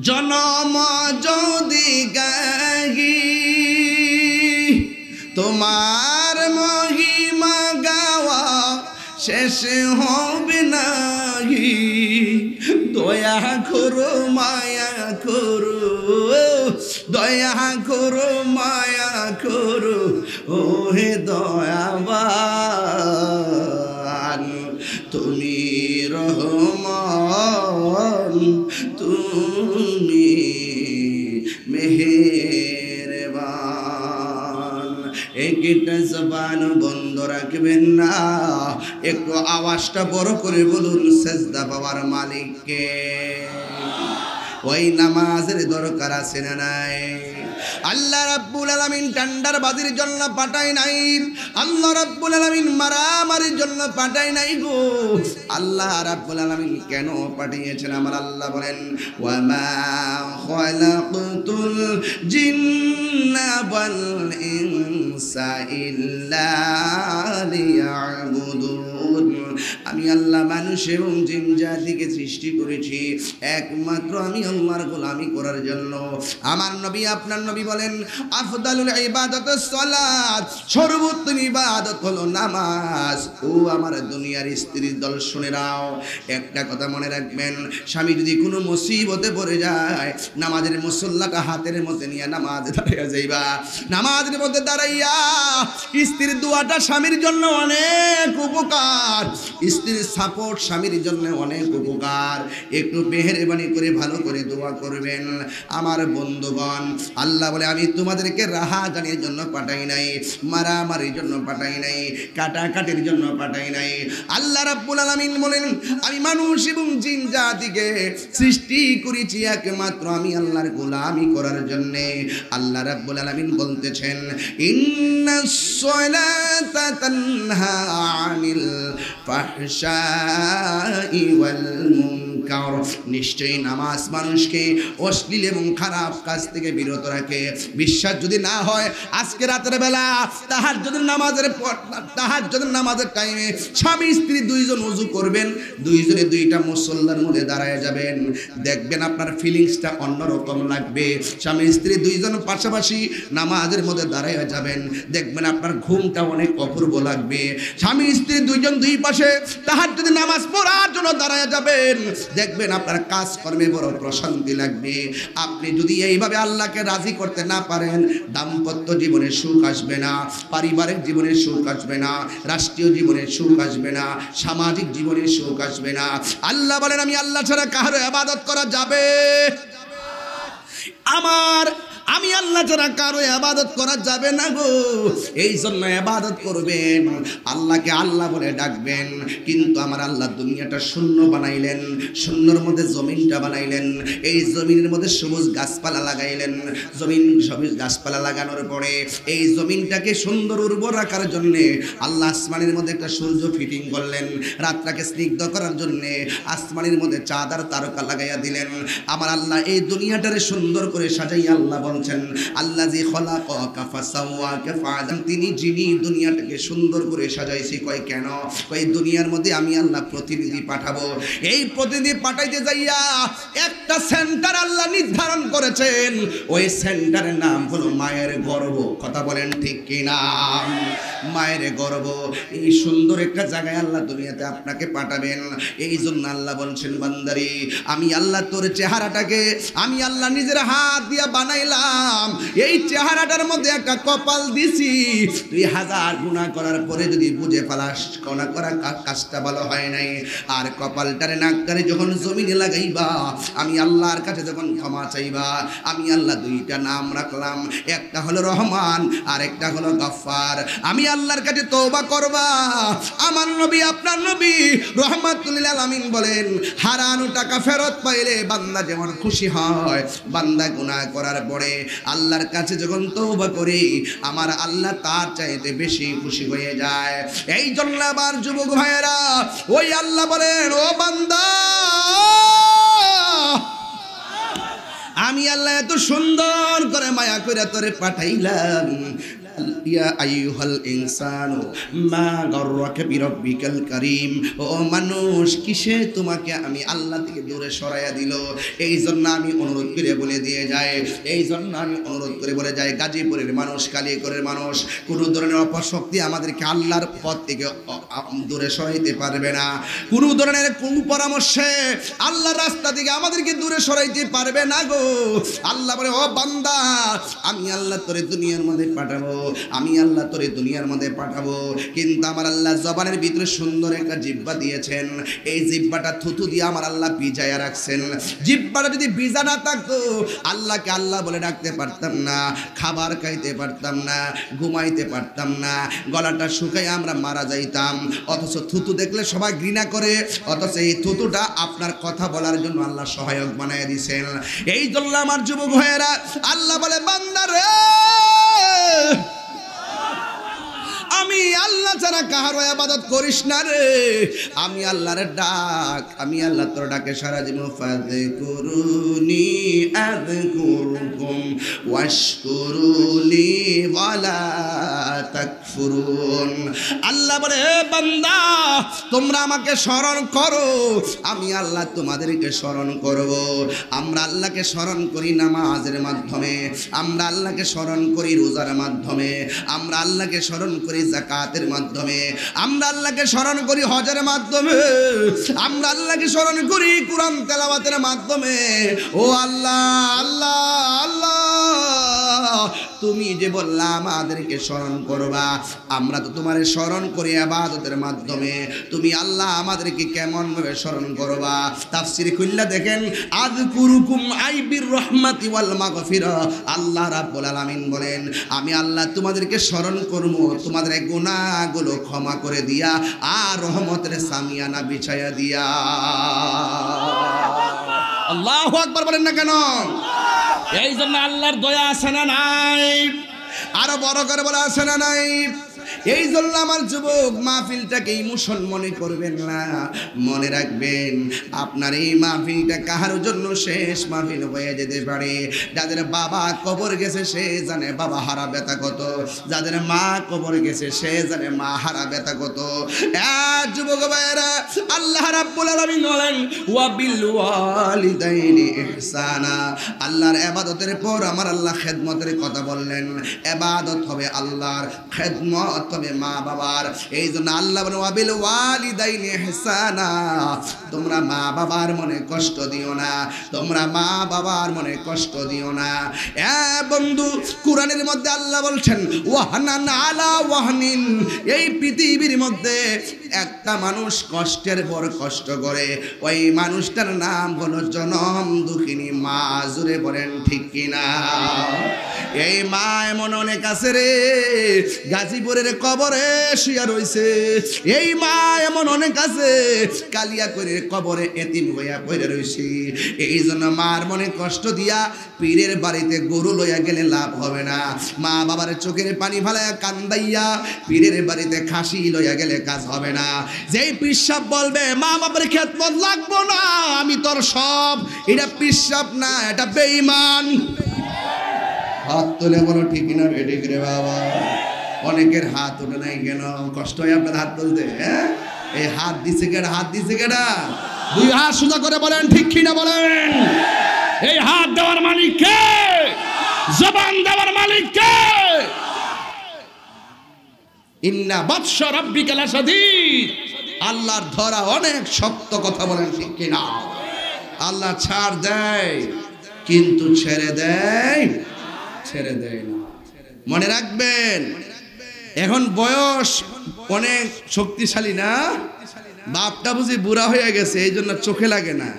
জনম যদি গাহি তোমার কালিমা গাওয়া শেষ হবে নাহি, দয়া করো মায়া করো, দয়া করো মায়া করো, ও হে দয়াবান তুমি রহমান, তুমি মেহেরবান। একটা জবান বন্ধ রাখবেন না, একটু আওয়াজটা বড় করে বলুন সেজদা পাওয়ার মালিককে। ওই নামাজের দরকার আছে না নাই? আল্লাহ রাব্বুল আলামিন ঠান্ডার বাজির জন্য পাঠায় নাই, আল্লাহ রাব্বুল আলামিন মারামারির জন্য পাঠায় নাই গো। আল্লাহ রাব্বুল আলামিন কেন পাঠিয়েছেন? আমার আল্লাহ বলেন, ওয়া মা খালাকতুল জিন্না ওয়াল ইনসা ইল্লা লিয়াবুদুন। আমি আল্লাহ মানুষ এবং জিন জাতিকে সৃষ্টি করেছি একমাত্র আমি আল্লাহর গোলামি করার জন্য। আমার নবী আপনার নবী বলেন, আফদালুল ইবাদাতুস সালাত, সর্বোত্তম ইবাদত হলো নামাজ। ও আমার দুনিয়ার স্ত্রীর দল শুনে নাও, একটা কথা মনে রাখবেন, স্বামী যদি কোনো মুসিবতে পড়ে যায়, নামাজের মুসল্লাটা হাতের মধ্যে নিয়ে নামাজে দাঁড়াইয়া যাইবা। নামাজের মধ্যে দাঁড়াইয়া স্ত্রীর দোয়াটা স্বামীর জন্য অনেক উপকার, স্ত্রীর সাপোর্ট স্বামীর জন্য অনেক উপকার। একটু মেহেরবানি করে ভালো করে দোয়া করবেন। আমার বন্ধুগণ, আল্লাহ বলে আমি তোমাদেরকে রাহাজানির জন্য পাঠাই নাই, মারামারির জন্য পাঠাই নাই, কাটাকাটির জন্য পাঠাই নাই। আল্লাহ রাব্বুল আলামিন বলেন, আমি মানুষ এবং জিন জাতিকে সৃষ্টি করেছি একমাত্র আমি আল্লাহর গোলামি করার জন্য। আল্লাহ রাব্বুল আলামিন বলতেছেন, ইন্নাস সালাতা তানহা আনিল ফাহশাই ওয়াল মুনকার, নিশ্চয়ই নামাজ মানুষকে অশ্লীল এবং খারাপ কাজ থেকে বিরত রাখে। বিশ্বাস যদি না হয়, আজকে রাতের বেলা তাহাজ্জুদের নামাজের টাইমে স্বামী স্ত্রী দুইজন ওযু করবেন, দুইজনে দুইটা মুসল্লার মধ্যে দাঁড়ায় যাবেন, দেখবেন আপনার ফিলিংসটা অন্যরকম লাগবে। স্বামী স্ত্রী দুইজন পাশাপাশি নামাজের মধ্যে দাঁড়ায় যাবেন, দেখবেন আপনার ঘুমটা অনেক অপূর্ব লাগবে। স্বামী স্ত্রী দুইজন দুই পাশে তাহাজ্জুদের নামাজ পড়ার জন্য দাঁড়ায় যাবেন, দেখবেন আপনার কাজকর্মে বড় প্রশান্তি লাগবে। আপনি যদি এইভাবে আল্লাহকে রাজি করতে না পারেন, দাম্পত্য জীবনে সুখ আসবে না, পারিবারিক জীবনে সুখ আসবে না, রাষ্ট্রীয় জীবনে সুখ আসবে না, সামাজিক জীবনে সুখ আসবে না। আল্লাহ বলেন, আমি আল্লাহ ছাড়া কারো ইবাদত করা যাবে? আমি আল্লাহ ছাড়া কারো ইবাদত করা যাবে না গো। এই জন্য ইবাদত করবেন, আল্লাহকে আল্লাহ বলে ডাকবেন। কিন্তু আমার আল্লাহ দুনিয়াটা শূন্য বানাইলেন, শূন্যর মধ্যে জমিনটা বানাইলেন, এই জমিনের মধ্যে সবুজ গাছপালা লাগাইলেন। জমিন সবুজ গাছপালা লাগানোর পরে এই জমিনটাকে সুন্দর উর্বর রাখার জন্য আল্লাহ আসমানের মধ্যে একটা সূর্য ফিটিং করলেন, রাতটাকে স্নিগ্ধ করার জন্য আসমানের মধ্যে চাঁদ আর তারকা লাগাইয়া দিলেন। আমার আল্লাহ এই দুনিয়াটারে সুন্দর করে সাজাইয়া আল্লাহ বলছেন, আল্লাযী খলাকাকা ফাসাওয়াকা ফাআদাল, তিনি যিনি দুনিয়াটাকে সুন্দর করে সাজাইছি। কয় কেন? কয় দুনিয়ার মধ্যে আমি আল্লাহ প্রতিনিধি পাঠাবো। এই প্রতিনিধি পাঠাইতে যাইয়া একটা সেন্টার আল্লাহ নির্ধারণ করেছেন, ওই সেন্টারের নাম হলো মায়ের গর্ভ। কথা বলেন ঠিক কিনা? মায়ের গর্ভ। এই সুন্দর একটা জায়গায় আল্লাহ দুনিয়াতে আপনাকে পাঠাবেন। এই জন্য আল্লাহ বলছেন, বান্দারে আমি আল্লাহ তোর চেহারাটাকে আমি আল্লাহ নিজের হাত দিয়া বানাইলাম। এই চেহারাটার মধ্যে একটা কপাল দিছি, তুই হাজার গুনাহ করার পরে যদি বুঝে ফেলাস কোনা করা কাজটা ভালো হয় নাই, আর কপালটারে নাকটারে যখন জমিনে লাগাইবা, আমি আল্লাহর কাছে যখন ক্ষমা চাইবা, আমি আল্লাহ দুইটা নাম রাখলাম, একটা হলো রহমান আর একটা হলো গফফার। আমি আল্লাহর কাছে তওবা করবা। আমার নবী আপনার নবী রাহমাতুল লিল আলামিন বলেন, হারানো টাকা ফেরত পাইলে বান্দা যেমন খুশি হয়, বান্দা গুনাহ করার পরে আল্লাহর কাছে যখন তওবা করে, আমার আল্লাহ তার চাইতে বেশি খুশি হয়ে যায়। এই জন্য আবার যুবক ভাইয়েরা, ওই আল্লাহ বলেন, ও বান্দা আমি আল্লাহ এত সুন্দর করে মায়া করে তোরে পাঠাইলাম, ইয়া আইয়ুহাল ইনসানু মা গাররাকা বিরাব্বিকাল কারীম। ও মানুষ, কিসে তোমাকে আমি আল্লাহ থেকে দূরে সরাইয়া দিল? এই জন্য আমি অনুরোধ করে বলে দিয়ে যাই, এই জন্য আমি অনুরোধ করে বলে যাই, গাজীপুরের মানুষ, কালিয়াকৈরের মানুষ, কোনো ধরনের অপশক্তি আমাদেরকে আল্লাহর পথ থেকে দূরে সরাইতে পারবে না। কোনো ধরনের কুপরামর্শে আল্লাহর রাস্তা থেকে আমাদেরকে দূরে সরাইতে পারবে না গো। আল্লাহ বলে, ও বান্দা, আমি আল্লাহ তোরে দুনিয়ার মধ্যে পাঠাবো, আমি আল্লাহ তোরে দুনিয়ার মধ্যে পাঠাবো, কিন্তু আমার আল্লাহ জবানের ভিতরে সুন্দর একটা জিহ্বা দিয়েছেন। এই জিহ্বাটা থুতু দিয়ে আমার আল্লাহ ভিজাইয়া রাখছেন। জিহ্বাটা যদি ভিজা না থাকতো আল্লাহকে আল্লাহ বলে ডাকতে পারতাম না, খাবার খাইতে পারতাম না, ঘুমাইতে পারতাম না, গলাটা শুকাই আমরা মারা যাইতাম। অথচ থুতু দেখলে সবাই ঘৃণা করে, অথচ এই থুতুটা আপনার কথা বলার জন্য আল্লাহ সহায়ক বানায় দিয়েছেন। এই জন্য আমার যুবক ভাইয়েরা, আল্লাহ বলে, বান্দা রে, আমি আল্লাহ ছাড়া কাহারও ইবাদত করিস না রে। আমি আল্লাহর ডাক, আমি আল্লাহ তোর ডাকে সারা জীবন ফাযকুরুনি আযকুরুকুম ওয়াশকুরুলি ওয়ালা তাকফুরুন। আল্লাহ বলে, হে বান্দা, তোমরা আমাকে স্মরণ করো, আমি আল্লাহ তোমাদেরকে স্মরণ করব। আমরা আল্লাহকে স্মরণ করি নামাজের মাধ্যমে, আমরা আল্লাহকে স্মরণ করি রোজার মাধ্যমে, আমরা আল্লাহকে স্মরণ করি যাকাতের মাধ্যমে, আমরা আল্লাহকে স্মরণ করি হজের মাধ্যমে, আমরা আল্লাহকে স্মরণ করি কুরআন তেলাওয়াতের মাধ্যমে। ও আল্লাহ, আল্লাহ, আল্লাহ, তুমি যে বললা আমাদেরকে স্মরণ করবা, আমরা তো তোমারে স্মরণ করি ইবাদতের মাধ্যমে। তুমি আল্লাহ আমাদেরকে কেমন ভাবে স্মরণ করবা? তাফসীর খুললা দেখেন, আযকুরুকুম আইবির রহমাতি ওয়াল মাগফিরা। আল্লাহ রাব্বুল আলামিন বলেন, আমি আল্লাহ তোমাদেরকে স্মরণ করব তোমাদের গুনাহগুলো ক্ষমা করে দিয়া আর রহমতের সামিয়ানা বিছায়া দিয়া। আল্লাহু আকবার বলেন না কেন? এই জন্য আল্লাহর দয়া আছে না নাই? আরো বড় করে বলা আছে না নাই? এই জন্য আমার যুবক, মাহফিলটাকে ইমোশন মনে করবেন না, মনে রাখবেন আপনার এই মাহফিলটা কাহার জন্য শেষ মাহফিল হয়ে যেতে পারে। যাদের বাবা কবর গেছে সে জানে বাবা হারা ব্যথা কত, যাদের মা কবর গেছে সে জানে মা হারা ব্যথা কত। যুবক ভাইয়েরা, আল্লাহ রাব্বুল আলামিন বলেন, ওয়া বিল ওয়ালিদাইনি ইহসানা। আল্লাহর ইবাদতের পর আমার আল্লাহ খেদমতের কথা বললেন। ইবাদত হবে আল্লাহর, খেদমত তবে মা বাবার। এই জন্য আল্লাহ বলেন, ওয়া বিল ওয়ালিদাইনি ইহসানা। তোমরা মা বাবার মনে কষ্ট দিও না, তোমরা মা বাবার মনে কষ্ট দিও না। বন্ধু, কোরআনের মধ্যে আল্লাহ বলছেন, ওয়াহনান আলা ওয়াহনিন। এই পৃথিবীর মধ্যে একটা মানুষ কষ্টের পর কষ্ট করে, ওই মানুষটার নাম হলো জনম দুঃখিনী মা। জুড়ে বলেন ঠিক কিনা? এই মা এমন অনেক আছে রে, গাজীপুরের কবরে শুয়ে রইছে। এই মা এমন অনেক আছে, কালিয়াকৈরের কবরে এতিম হইয়া পড়ে রইছে। এই জন্য মার মনে কষ্ট দিয়া পীরের বাড়িতে গরু লইয়া গেলে লাভ হবে না। মা বাবার চোখের পানি ফালাইয়া কান্দাইয়া পীরের বাড়িতে খাসি লইয়া গেলে কাজ হবে না। যেই পিসাব বলবে মা বাবার খেদমত লাগবো না, আমি তোর সব, এটা পিসাব না, এটা বেঈমান। হাত তুলে বলো ঠিক না বেঠিক রে বাবা? অনেকের হাত ওঠে নাই কেন? কষ্ট হয় আপনার হাত তুলতে? হ্যাঁ, এই হাত দিছে কেডা? হাত দিছে কেডা? দুই হাত সোজা করে বলেন ঠিক কিনা বলেন। এই হাত দেওয়ার মালিক কে? জবান দেওয়ার মালিক কে? ইন্না বাতশা রাব্বিকা লাশাদীদ। আল্লাহর ধরা অনেক শক্ত, কথা বলেন ঠিক কিনা? আল্লাহ ছাড় দেয় কিন্তু ছেড়ে দেয়, ছেড়ে দেয় না। মনে রাখবেন, এখন বয়স অনেক শক্তিশালী না? বাপটা বুঝি বুড়া হয়ে গেছে, এই জন্য চোখে লাগে না।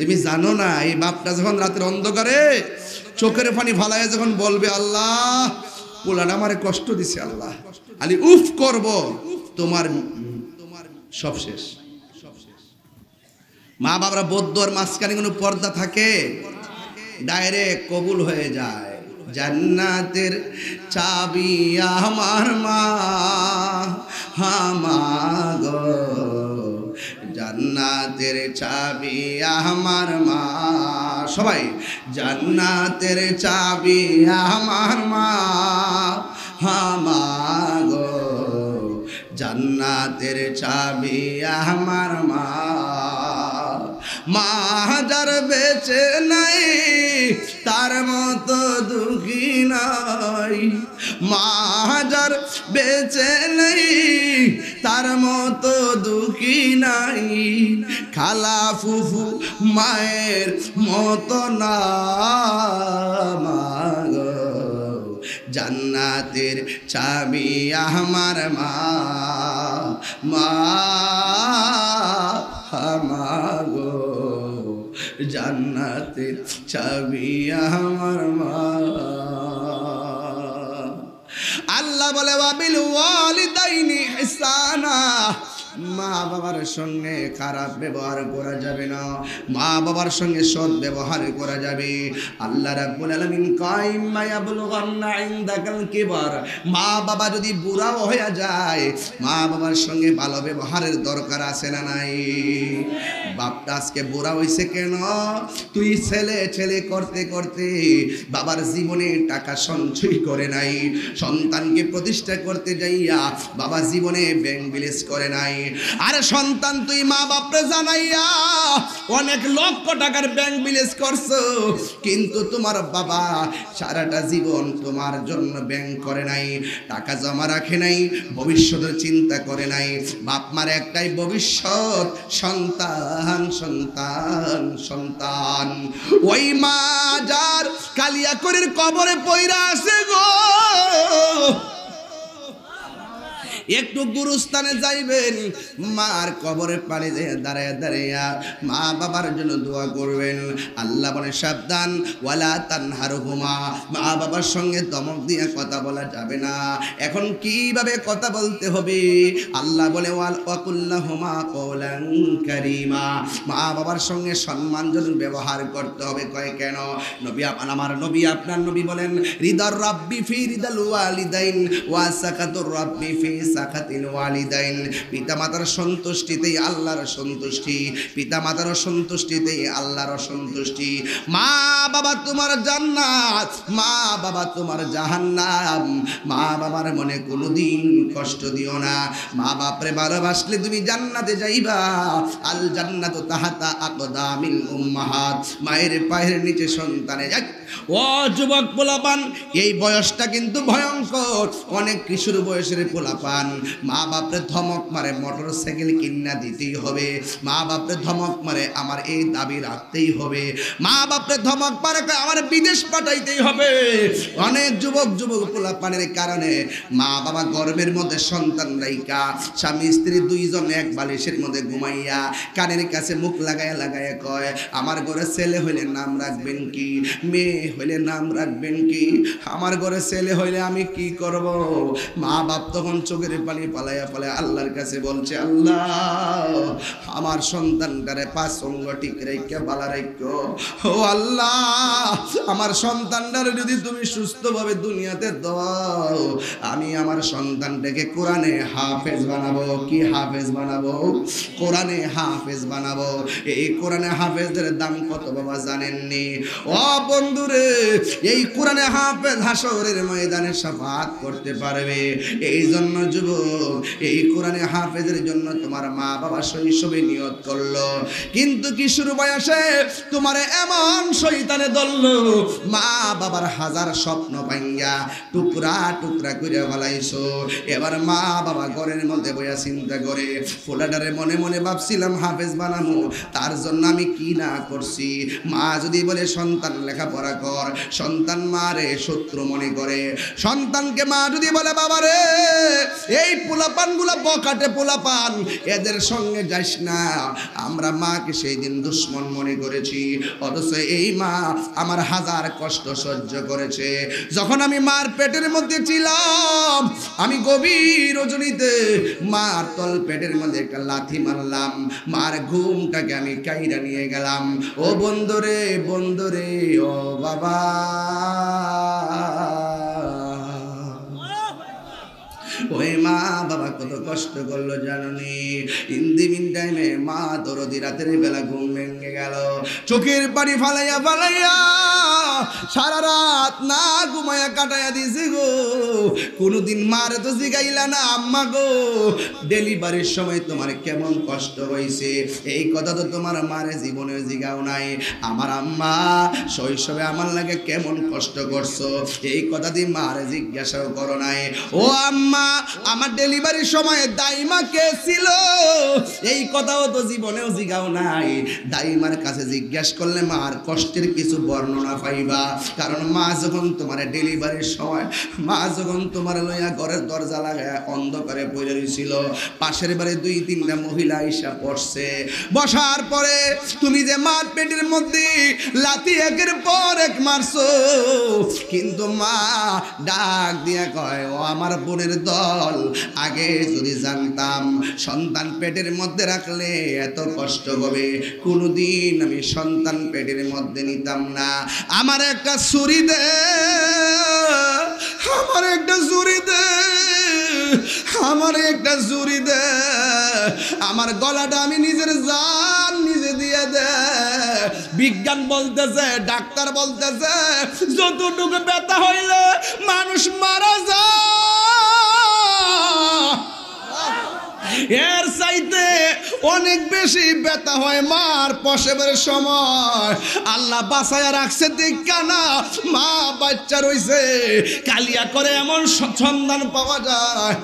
তুমি জানো না, এই বাপটা যখন রাতের অন্ধকারে চোখের পানি ফালায় যখন বলবে, আল্লাহ পোলাটা আমারে কষ্ট দিছে, আল্লাহ আলি উফ করব, তোমার সব শেষ। মা বাবারা বদ্ধর মাঝখানে কোনো পর্দা থাকে? ডাইরেক্ট কবুল হয়ে যায়। জান্নাতের চাবি আমার মা, হামাগো জান্নাতের চাবি আমার মা। সবাই, জান্নাতের চাবি আমার মা, মাগো জান্নাতের চাবি আমার মা মা যার বেঁচে নাই তার মতো দুঃখী নাই মা যার বেঁচে নাই তার মতো দুঃখী নাই খালা ফুফু মায়ের মতো না মাগো জান্নাতের চাবি আমার মা মা মাগো জান্নাতের চাবি আমার মা আল্লাহ বলে ওয়াবিল ওয়ালিদাইনি ইহসানা মা বাবার সঙ্গে খারাপ ব্যবহার করা যাবে না মা বাবার সঙ্গে সৎ ব্যবহার করা যাবে আল্লাহ রাব্বুল আলামিন কাইম মায়াবলুগান্না ইনদাকাল কিবার মা বাবা যদি বুড়াও হয়ে যায় মা বাবার সঙ্গে ভালো ব্যবহারের দরকার আছে না নাই বাপটা আজকে বুড়া হইছে কেন তুই ছেলে ছেলে করতে করতে বাবার জীবনে টাকা সঞ্চয় করে নাই সন্তানকে প্রতিষ্ঠা করতে যাইয়া বাবা জীবনে ব্যাংক ব্যালেন্স করে নাই আরে সন্তান তুই মা বাপরে জানাইয়া অনেক লক্ষ টাকার ব্যাংক ব্যালেন্স করছো কিন্তু তোমার বাবা সারাটা জীবন তোমার জন্য ব্যাংক করে নাই টাকা জমা রাখে নাই ভবিষ্যতের চিন্তা করে নাই বাপ মার একটাই ভবিষ্যৎ সন্তান সন্তান সন্তান ওই মা যার কালিয়াকড়ির কবরে পইরা আছে গো একটু গুরুস্থানে যাইবেন মার কবরে পানি দিয়ে দাঁড়ায় দাঁড়াইয়া মা বাবার জন্য দোয়া করবেন আল্লাহ বলে সাবধান ওয়ালা তানহারহুমা মা বাবার সঙ্গে ধমক দিয়ে কথা বলা যাবে না এখন কিভাবে কথা বলতে হবে আল্লাহ বলে ওয়াকুল্লাহুমা কওলান কারীমা মা বাবার সঙ্গে সম্মানজনক ব্যবহার করতে হবে কয় কেন নবী আমার নবী আপনার নবী বলেন রিদার রাব্বি ফি রিদাল ওয়ালিদাইন ওয়া সাকাতুর রাব্বি ফি সাকাতিল ওয়ালিদাইন পিতামাতার সন্তুষ্টিতেই আল্লাহর সন্তুষ্টি পিতামাতার সন্তুষ্টিতেই আল্লাহর সন্তুষ্টি মা বাবা তোমার জান্নাত মা বাবা তোমার জাহান্নাম মা বাবার মনে কোনোদিন কষ্ট দিও না মা বাপরে ভালোবাসলে তুমি জান্নাতে যাইবা আল জান্নাতু তাহাতা আকদামিল উম্মাহাত মায়ের পায়ের নিচে সন্তানে যাক ও যুবক পোলাপান এই বয়সটা কিন্তু ভয়ঙ্কর অনেক কিশোর বয়সের পোলাপান মা বাপরে ধমক মারে মোটরসাইকেল কিনা দিতেই হবে মা বাপরে ধমক মারে আমার এই দাবি রাখতেই হবে মা বাপরে ধমক মারে আমার বিদেশ পাঠাইতেই হবে অনেক যুবক পোলাপানের কারণে মা বাবা গর্ভের মধ্যে সন্তান রাইকা স্বামী স্ত্রী দুইজন এক বালিশের মধ্যে ঘুমাইয়া কানের কাছে মুখ লাগায়া লাগায়া কয় আমার ঘরে ছেলে হইলে নাম রাখবেন কি মেয়ে হইলে নাম রাখবেন কি আমার ঘরে ছেলে হইলে আমি কি করব মা বাপ তখন চোখের পানি পালাইয়া পালাইয়া আল্লাহর কাছে বলছে আল্লাহ আমার সন্তানটারে পাঁচ অঙ্গ ঠিক রেখে ভালো রেখো ও আল্লাহ আমার সন্তানটারে যদি তুমি সুস্থভাবে দুনিয়াতে দাও আমি আমার সন্তানটাকে কোরআনে হাফেজ বানাবো কি হাফেজ বানাবো কোরআনে হাফেজ বানাবো এই কোরআনে হাফেজদের দাম কত বাবা জানেননি ও বন্ধুরে এই কোরআনে হাফেজ হাসরের ময়দানে শাফাত করতে পারবে এই জন্য যুবক এই কোরআনে হাফেজের জন্য তোমার মা বাবা শৈশবে নিয়ত করলো কিন্তু কিশোর বয়সে তোমার এমন শয়তানে ধরলো মা বাবার হাজার স্বপ্ন ভাঙ্গা টুকরা টুকরা করে ফেলাইছো এবার মা বাবা ঘরের মধ্যে বইয়া চিন্তা করে ফোলাডারে মনে মনে ভাবছিলাম হাফেজ বানাবো তার জন্য আমি কি না করছি মা যদি বলে সন্তান লেখাপড়া কর সন্তান মারে শত্রু মনে করে সন্তানকে মা যদি বলে বাবা রে এই পোলাপান গুলা বকাটে পোলাপান এদের সঙ্গে যাস না আমরা মাকে সেই দিন দুশ্মন মনে করেছি অথচ এই মা আমার হাজার কষ্ট সহ্য করেছে যখন আমি মার পেটের মধ্যে ছিলাম আমি গভীর রজনীতে মার তল পেটের মধ্যে একটা লাথি মারলাম মার ঘুমটাকে আমি কাইরা নিয়ে গেলাম ও বন্ধুরে বন্ধুরে ও বাবা ওই মা বাবা কত কষ্ট করলো জাননি ইন দি মিন টাইমে মা দরদি রাতের বেলা ঘুম ভেঙে গেল চোখের পানি ফালাইয়া ফালাইয়া সারা রাত না ঘুমায়া কাটাইয়া দিছি গো, কোনদিন মারে তো জিগাইলা না আম্মা গো ডেলিভারির সময় তোমার কেমন কষ্ট হয়েছে, এই কথা তো তোমার মারে জীবনে জিগাও নাই। আমার আম্মা শৈশবে আমার লাগে কেমন কষ্ট করছো, এই কথা দিয়ে মারে জিজ্ঞাসাও করো নাই। ও আম্মা আমার ডেলিভারির সময় দাইমা কে ছিল, এই কথাও তো জীবনেও জিগাও নাই। দাইমার কাছে জিজ্ঞাসা করলে মার কষ্টের কিছু বর্ণনা পাইবা, কারণ মা যখন তোমার ডেলিভারির সময়, মা যখন তোমার লইয়া ঘরের দরজা লাগায় অন্ধকারে পড়ে রইছিল, পাশের বাড়ি 2-3টা মহিলা আইসা পড়ছে, বসার পরে তুমি যে মার পেটের মধ্যে লাথি একের পর এক মারছো, কিন্তু মা ডাক দিয়া কয় ও আমার বোনের দল, আগে যদি জানতাম সন্তান পেটের মধ্যে রাখলে এত কষ্ট হবে, কোনোদিন আমি সন্তান পেটের মধ্যে নিতাম না। আমার একটা ছুরি দে, আমার একটা ছুরি দে, আমার একটা ছুরি দে, আমার গলাটা আমি নিজের জান নিজে দিয়ে দে। বিজ্ঞান বলতেছে, ডাক্তার বলতেছে যতটুকু ব্যথা হইলে মানুষ মারা যায়, এর চাইতে অনেক বেশি ব্যথা হয় মার প্রসবের সময়। আল্লাহ বাঁচায়া রাখছে দেখা না মা বাচ্চা রইছে, কালিয়া করে এমন সন্ধান পাওয়া যায়,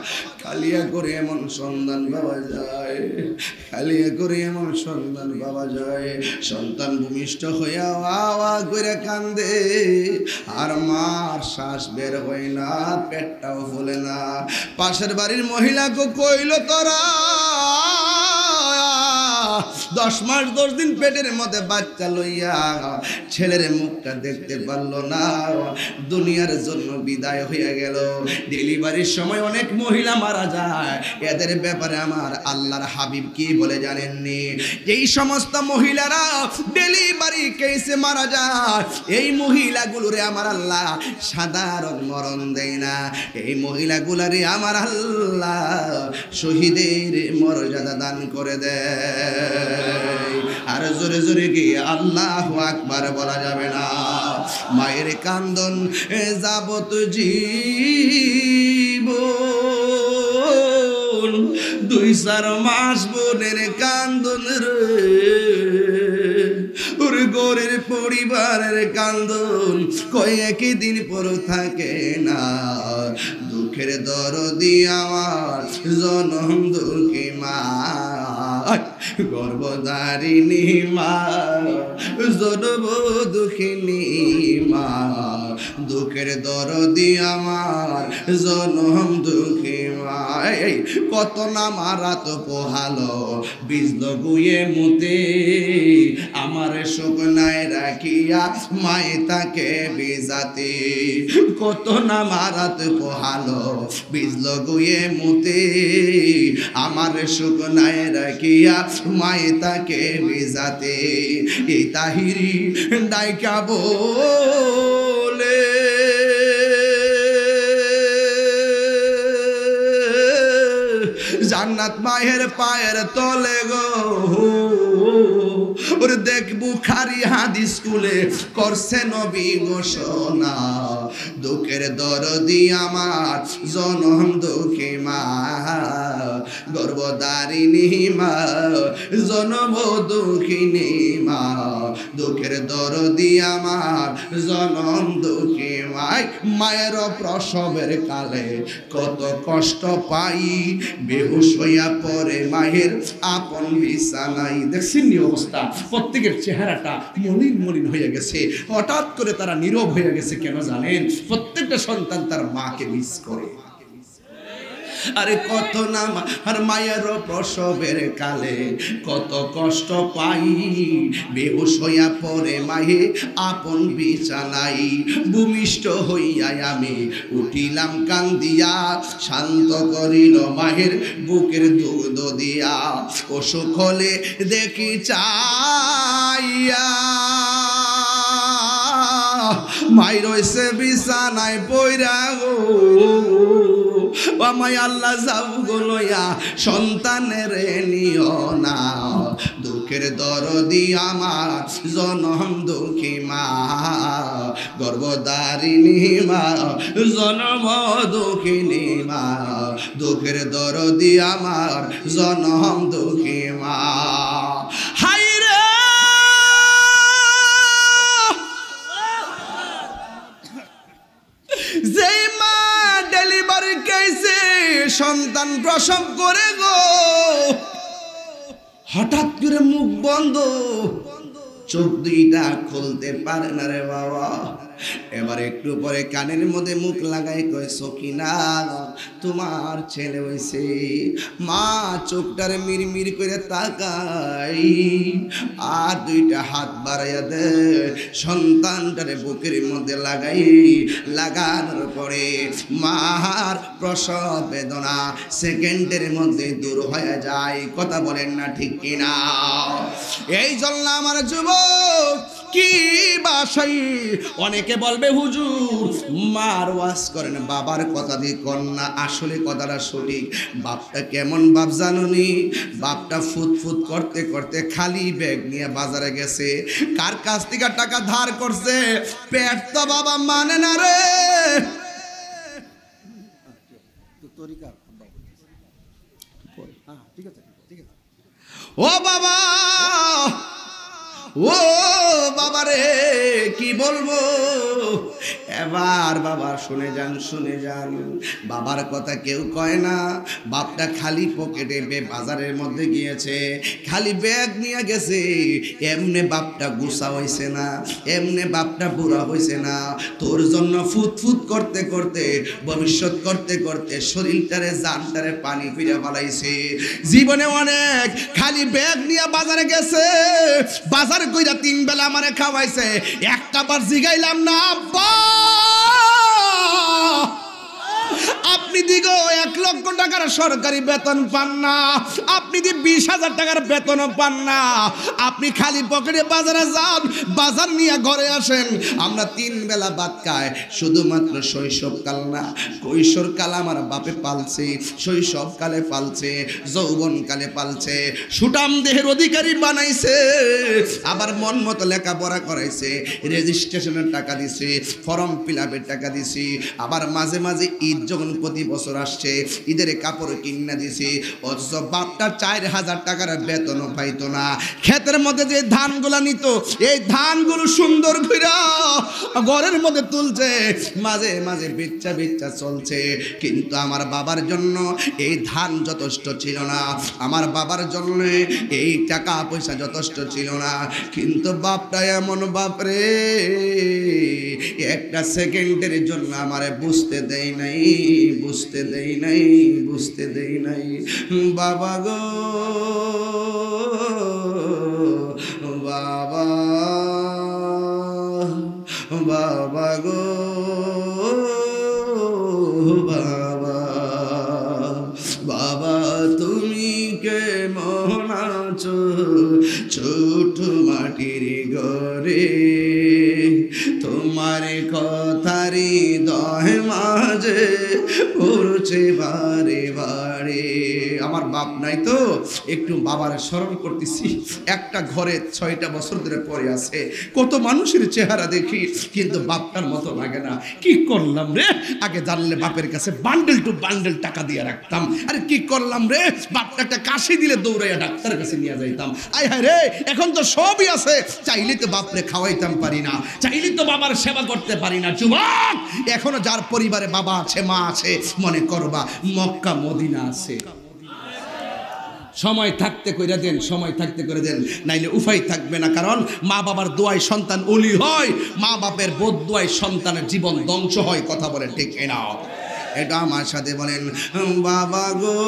কালিয়া করে এমন সন্ধান পাওয়া যায়, কালিয়া করে এমন সন্ধান পাওয়া যায়, সন্তান ভূমিষ্ঠ হইয়া আওয়া করে কান্দে, আর মার শ্বাস বের হয় না, পেটটাও ফুলে না। পাশের বাড়ির মহিলাকে কইল তোরা 10 মাস 10 দিন পেটের মধ্যে বাচ্চা লইয়া ছেলের মুখটা দেখতে পারলো না, দুনিয়ার জন্য বিদায় হয়ে গেল। ডেলিভারির সময় অনেক মহিলা মারা যায়, এদের ব্যাপারে আমার আল্লাহর হাবিব কি বলে জানেননি? এই সমস্ত মহিলারা ডেলিভারি কেসে মারা যায়, এই মহিলাগুলোরে আমার আল্লাহ সাধারণ মরণ দেয় না, এই মহিলাগুলারে আমার আল্লাহ শহীদের মর্যাদা দান করে দেয়। আর জোরে জোরে কি আল্লাহু আকবার বলা যাবে না? মায়ের কান্দন যাবত জীবন, 2-4 মাস বোনের কান্দন রে, ওর গোরের পরিবারের কান্দন কয়েকই দিন পর থাকে না। দুঃখের দরদি আমার জনম দুঃখী মা, গর্ভধারিণী মা, জনম দুঃখিনী মা, দুঃখের দরদি আমার জনম দুঃখী মা। কত না মারা তো পোহালো বিজল গুয়ে মুতে, আমার শুকনায় রাখিয়া মায়ে তাকে বিজাতে, কত না মারাত পোহালো বিজল গুয়ে মুতে, আমার শুকনায় রাখিয়া মায়ে তাকে বিজাতে। এই তাহিরি ডাইকা বলে জান্নাত মায়ের পায়ের তলে গো, ওরে দেখ বুখারী হাদিস স্কুলে করছে নবী ঘোষণা, দুঃখের দরদি আমার জনম দুঃখী মা, গর্ভধারিণী মা, জনম দুঃখিনী মা, দুঃখের দরদি আমার জনম দুঃখী মা। মায়ের প্রসবের কালে কত কষ্ট পাই, বেহুশ হইয়া পড়ে মায়ের আপন বিছানায়। দেখছেন নি অবস্থা, প্রত্যেকের চেহারাটা মলিন মলিন হয়ে গেছে, হঠাৎ করে তারা নীরব হয়ে গেছে। কেন জানেন? প্রত্যেকটা সন্তান তার মাকে মিস করে। আরে কত না আর মায়ের প্রসবের কালে কত কষ্ট পাই, বেহুশ হইয়া পড়ে মায়ে আপন বিছানায়, ভূমিষ্ঠ হইয়া আমি উঠিলাম কান্দিয়া, শান্ত করিল মায়ের বুকের দুধ দিয়া, অসুখ হলে দেখি চাইয়া মাই রইছে বিছানায় পইরা গো, আমায় আল্লাহ যাও গো লইয়া সন্তানের নিও না, দুঃখ দুঃখের দরদি আমার জনম দুঃখী মা, গর্ভধারিণী মা, জনম দুঃখিনী মা, দুঃখের দরদি আমার জনম দুঃখী মা। হাই রে যেই মা ডেলিভারি কেসে সন্তান প্রসব করে গো, হঠাৎ করে মুখ বন্ধ, চোখ দুইটা খুলতে পারে না রে বাবা। এবার একটু পরে কানের মধ্যে মুখ লাগাই কয় সকিনা তোমার ছেলে হইছে। মা চোখটারে মিরমির করে তাকাই আর দুইটা হাত বাড়াইয়া দে, সন্তানটারে বুকের মধ্যে লাগানোর পরে মার প্রসব বেদনা সেকেন্ডের মধ্যে দূর হয়ে যায়। কথা বলেন না ঠিক কিনা? এই জন্য আমার যুবক কি বাসাই অনেকে বলবে হুজুর মার ওয়াজ করেন, বাবার কথা দিয়ে কন্যা। আসলে কথাটা সঠিক। বাপটা কেমন বাপ জানুনি? বাপটা ফুটফুট করতে করতে খালি ব্যাগ নিয়ে বাজারে গেছে। কার কাছ থেকে টাকা ধার করছে? পেট তো বাবা মানে না রে। ও বাবা, ও বাবা রে কি বলবো এবার? বাবা শুনে যান, বাবার কথা কেউ কয় না। বাপটা খালি পকেটে বাজারের মধ্যে গিয়েছে, খালি ব্যাগ নিয়ে গেছে। এমনে বাপটা গুছা হইছে না, এমনে বাপটা বুড়া হইছে না। তোর জন্য ফুটফুট করতে করতে ভবিষ্যৎ করতে করতে শরীরটারে জানটারে পানি ফিরে পালাইছে। জীবনে অনেক খালি ব্যাগ নিয়ে বাজারে গেছে, বাজার কইরা 3 বেলা আমারে খাওয়াইছে। একটা বার জিগাইলাম না আব্বা আপনি দিগো 1 লক্ষ টাকার সরকারি বেতন পান না, আপনি দি 20,000 টাকার বেতন পান না, আপনি খালি পকেটে বাজারে যান, বাজার নিয়ে ঘরে আসেন। আমরা 3 বেলা ভাত খাই। শুধুমাত্র শৈশবকাল না, কৈশোরকাল আমার বাপে পালছে, শৈশবকালে পালছে, যৌবনকালে পালছে, সুঠাম দেহের অধিকারী বানাইছে, আবার মন মতো লেখাপড়া করাইছে, রেজিস্ট্রেশনের টাকা দিছে, ফর্ম ফিল আপের টাকা দিছি, আবার মাঝে মাঝে ঈদ যখন প্রতি বছর আসছে ঈদের কাপড় কিনা দিছি। অথচ বাপটা 4,000 টাকার বেতনও পাইতো না। ক্ষেতের মধ্যে যে ধানগুলা নিত, এই ধানগুলো সুন্দর করে ঘরের মধ্যে তুলছে, মাঝে মাঝে বিচ্ছা চলছে। কিন্তু আমার বাবার জন্য এই ধান যথেষ্ট ছিল না, আমার বাবার জন্য এই টাকা পয়সা যথেষ্ট ছিল না। কিন্তু বাপটা এমন বাপরে একটা সেকেন্ডের জন্য আমারে বুঝতে দেয় নাই। বাবা গো বাবা, বাবা গো বাবা, বাবা তুমি কেমন আছো ছোট মাটির ঘরে? তোমার কথারি দয় মাঝে পড়ছে বারে বারে। আমার বাপ নাই তো একটু বাবার স্মরণ করতেছি। একটা ঘরে 6টা বছর ধরে পড়ে আছে। কত মানুষের চেহারা দেখি কিন্তু বাপটার মতো লাগে না। কি করলাম রে? আগে জানলে বাপের কাছে বান্ডেল টু বান্ডেল টাকা দিয়ে রাখতাম। আরে কি করলাম রে? বাপটা একটা কাশি দিলে দৌড়াইয়া ডাক্তারের কাছে নিয়ে যাইতাম। আয় হায় রে, এখন তো সবই আছে, চাইলে তো বাপরে খাওয়াইতাম পারি না, চাইলে তো বাবার সেবা করতে পারি না। যুবক, এখনো যার পরিবারে বাবা আছে মা আছে মনে করবা মক্কা মদিনা আছে। সময় থাকতে করে দেন, সময় থাকতে করে দেন, নাইলে উপায় থাকবে না। কারণ মা বাবার দোয়ায় সন্তান ওলি হয়, মা বাপের বদদোয়ায় সন্তানের জীবন ধ্বংস হয়। কথা বলেন ঠিক না? এটা আমার সাথে বলেন বাবা গো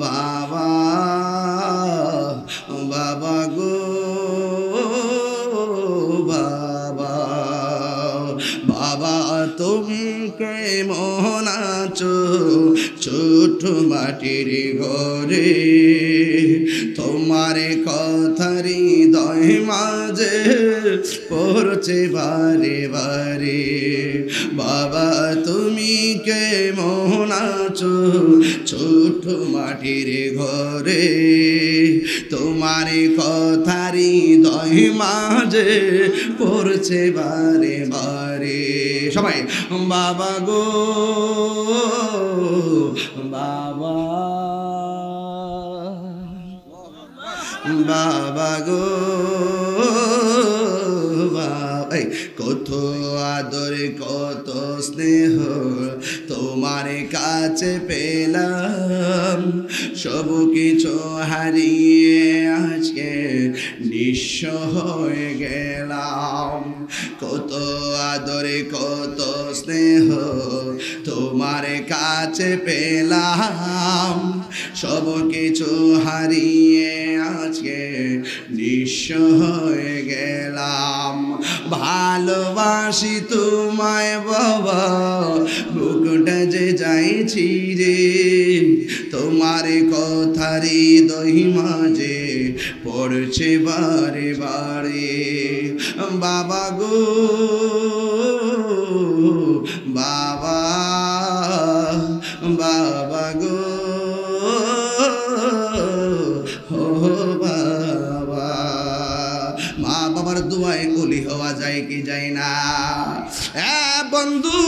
বাবা, বাবা গো বাবা, বাবা তুমি কেমন আছো ছোট মাটির ঘরে তোমার কথার হৃদয় মাঝে পড়ছে বারে বারে বাবা তুমি কেমন আছো ছোট মাটির ঘরে তোমার কথার হৃদয় মাঝে পড়ছে বারে বারে সবাই বাবা গো বাবা বাবা গো বাবা কত আদর কত স্নেহ তোমার কাছে পেলাম সব কিছু হারিয়ে আজকে নিঃস্ব হয়ে গেলাম কত আদর কত স্নেহ তোমার কাছে পেলাম সব কিছু হারিয়ে আজকে নিঃস্ব হয়ে গেলাম ভালোবাসি তোমায় বাবা বুকটা যে যাইছি রে তোমার কথার হৃদয় মাঝে পড়ছে বারে বারে বাবা গো বাবা বাবা গো ও বাবা মা বাবার দোয়ায় ওলি হওয়া যায় কি যায় না বন্ধু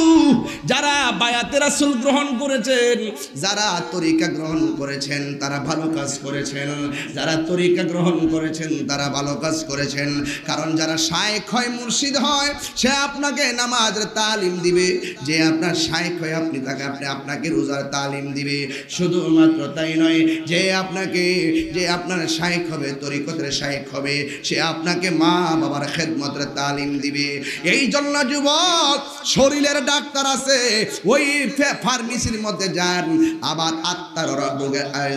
যারা বায়াতে রাসূল গ্রহণ করেছেন যারা তরিকা গ্রহণ করেছেন তারা ভালো কাজ করেছেন যারা তরিকা গ্রহণ করেছেন তারা ভালো কাজ করেছেন কারণ যারা শায়েখ হয় মুর্শিদ হয় সে আপনাকে নামাজের তালিম দিবে যে আপনার শায়েখ হয় আপনি তাকে আপনাকে রোজার তালিম দিবে শুধুমাত্র তাই নয় যে আপনার শায়েখ হবে তরিকতের শায়েখ হবে সে আপনাকে মা বাবার খেদমতের তালিম দিবে এই জন্য যুবক শরীরের ডাক্তার আছে ওই ফার্মেসির মধ্যে যান আবার আত্মার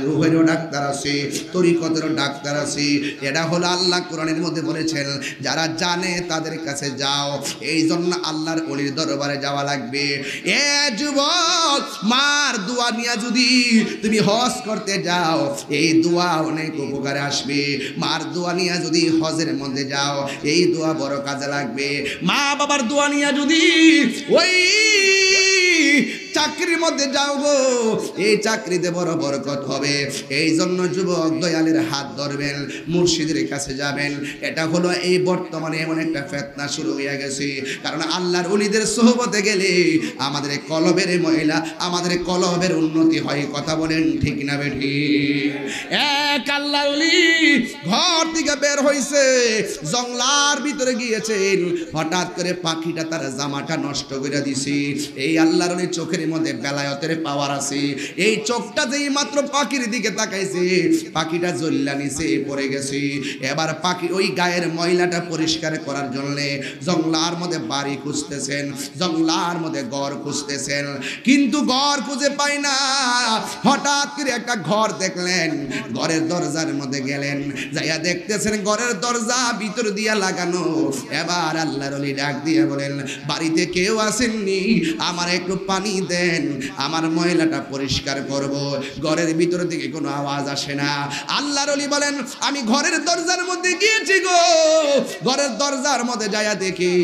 রুহেরও ডাক্তার আছে তরিকতেরও ডাক্তার আছে এটা হলো আল্লাহ কোরআনের মধ্যে বলেছেন যারা জানে তাদের কাছে যাও এই জন্য আল্লাহর ওলির দরবারে যাওয়া লাগবে এ যুবক মার দোয়া নিয়ে যদি তুমি হজ করতে যাও এই দোয়া অনেক উপকারে আসবে মার দোয়া নিয়ে যদি হজের মধ্যে যাও এই দোয়া বড় কাজে লাগবে মা বাবার দোয়া নিয়ে যদি ওই চাকরির মধ্যে যাও গো এই চাকরিতে বড় বরকত হবে এই জন্য যুবক দয়ালের হাত ধরবেন মুর্শিদের কাছে যাবেন এটা হলো এই বর্তমানে এমন একটা ফিতনা শুরু হয়ে গেছে কারণ আল্লাহর ওলিদের সোহবতে গেলে আমাদের কলবের মহিলা আমাদের কলবের উন্নতি হয় কথা বলেন ঠিক না বেঠি এক আল্লাহর ওলি ঘর থেকে বের হইছে জঙ্গলার ভিতরে গিয়েছেন হঠাৎ করে পাখিটা তার জামাটা নষ্ট করে দিছে এই আল্লাহর ওলি চোখের মধ্যে বেলায়েতের পাওয়ার আছে এই চোখটা যেই মাত্র পাখির দিকে তাকাইছে পাখিটা জ্বললা নিচে পড়ে গেছে এবার পাখি ওই গায়ের ময়লাটা পরিষ্কার করার জন্য জঙ্গলার মধ্যে বাড়ি খুঁজতেছেন জঙ্গলার মধ্যে ঘর খুঁজতেছেন কিন্তু ঘর খুঁজে পায় না হঠাৎ করে একটা ঘর দেখলেন ঘরের দরজার মধ্যে গেলেন যাইয়া দেখতেছেন ঘরের দরজা ভিতর দিয়া লাগানো এবার আল্লাহর ওলি ডাক দিয়ে বলেন বাড়িতে কেউ আসেননি আমার একটু পানি দেন আমার ময়লাটা পরিষ্কার করব ঘরের ভিতর থেকে কোনো আওয়াজ আসে না আল্লাহর ওলি বলেন আমি ঘরের দরজার মধ্যে গিয়েছি গো ঘরের দরজার মধ্যে যায়া দেখি